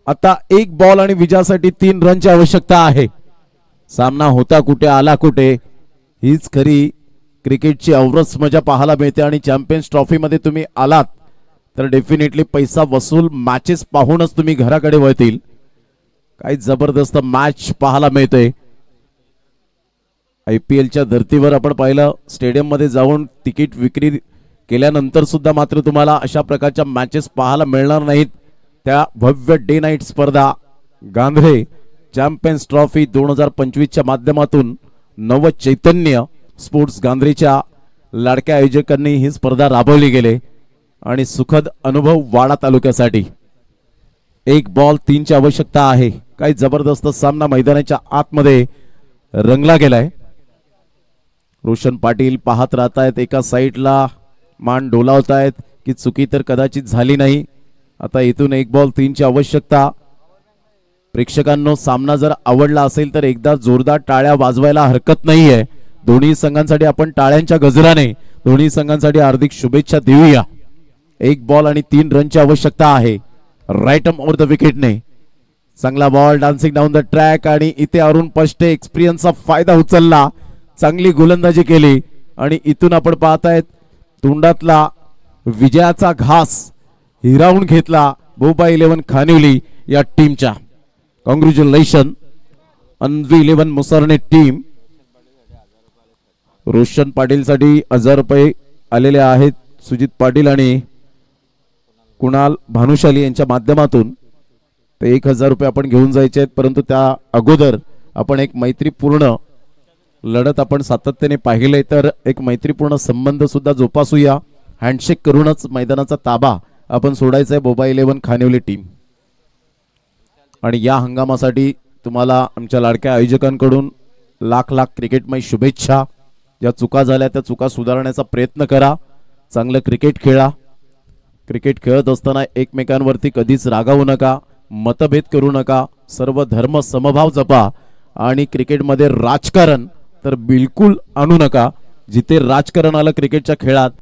आता 1 बॉल आणि विजयासाठी 3 रनची आवश्यकता आहे. सामना होता कुठे आला कुठे, हीच खरी क्रिकेटची औरच मजा पाहायला मिळते. आणि चॅम्पियन्स ट्रॉफी मध्ये तुम्ही आलात तर डेफिनेटली पैसा वसूल मॅचेस पाहूनच तुम्ही घराकडे वळतील. काही जबरदस्त मॅच पाहायला मिळते. IPLच्या धर्तीवर आपण पाहिलं, स्टेडियम मध्ये जाऊन तिकीट विक्री केल्यानंतर सुद्धा मात्र तुम्हाला अशा प्रकारच्या मॅचेस पाहायला मिळणार नाहीत. त्या भव्य डे नाईट स्पर्धा गांधरे चॅम्पियन्स ट्रॉफी 2025च्या माध्यमातून नव चैतन्य स्पोर्ट्स गांधरीच्या लाडक्या आयोजकांनी ही स्पर्धा राबवली गेली आणि सुखद अनुभव वाडा तालुक्यासाठी. 1 बॉल 3 ची आवश्यकता आहे. काही जबरदस्त सामना मैदानाच्या आतमध्ये रंगला गेलाय. रोशन पाटील पाहत राहतायत, एका साईडला मान डोलावतायत की चुकी तर कदाचित झाली नाही. आता इथून 1 बॉल 3 ची आवश्यकता. प्रेक्षकांनो, सामना जर आवडला असेल तर एकदा जोरदार टाळ्या वाजवायला हरकत नाहीये. दोन्ही संघांसाठी आपण टाळ्यांच्या गजराने दोन्ही संघांसाठी हार्दिक शुभेच्छा देऊया. 1 बॉल आणि 3 रनची आवश्यकता आहे. राईट आर्म ओव्हर द विकेटने चांगला ball dancing down the track आणि इथे अरुण पष्टे एक्सपिरियन्सचा फायदा उचलला, चांगली गोलंदाजी केली आणि इथून आपण पाहतायत तोंडातला विजयाचा घास हिरावून घेतला मुंबई 11 खानिवली या टीमच्या. Congratulation Anvi 11 Musarne team. रोशन पाटील साठी 1000 रुपये आलेले आहेत. सुजित पाटील आणि कुणाल भानुशाली यांच्या माध्यमातून ते 1000 रुपये आपण घेऊन जायचे आहेत. परंतु त्या अगोदर आपण एक मैत्रीपूर्ण लढत आपण सातत्याने पाहिले, तर एक मैत्रीपूर्ण संबंध सुद्धा जोपासूया. हँडशेक करूनच मैदानाचा ताबा आपण सोडायचा आहे मोबाईल 11 खानिवली टीम. आणि या हंगामासाठी तुम्हाला आमच्या लाडक्या आयोजकांकडून लाख लाख क्रिकेटमय शुभेच्छा. ज्या चुका झाल्या त्या चुका सुधारण्याचा प्रयत्न करा. चांगलं क्रिकेट खेळा. क्रिकेट खेळत असताना एकमेकांवरती कधीच रागावू नका, मतभेद करू नका, सर्व धर्म समभाव जपा. आणि क्रिकेटमध्ये राजकारण तर बिलकुल आणू नका. जिथे राजकारण आलं क्रिकेटच्या खेळात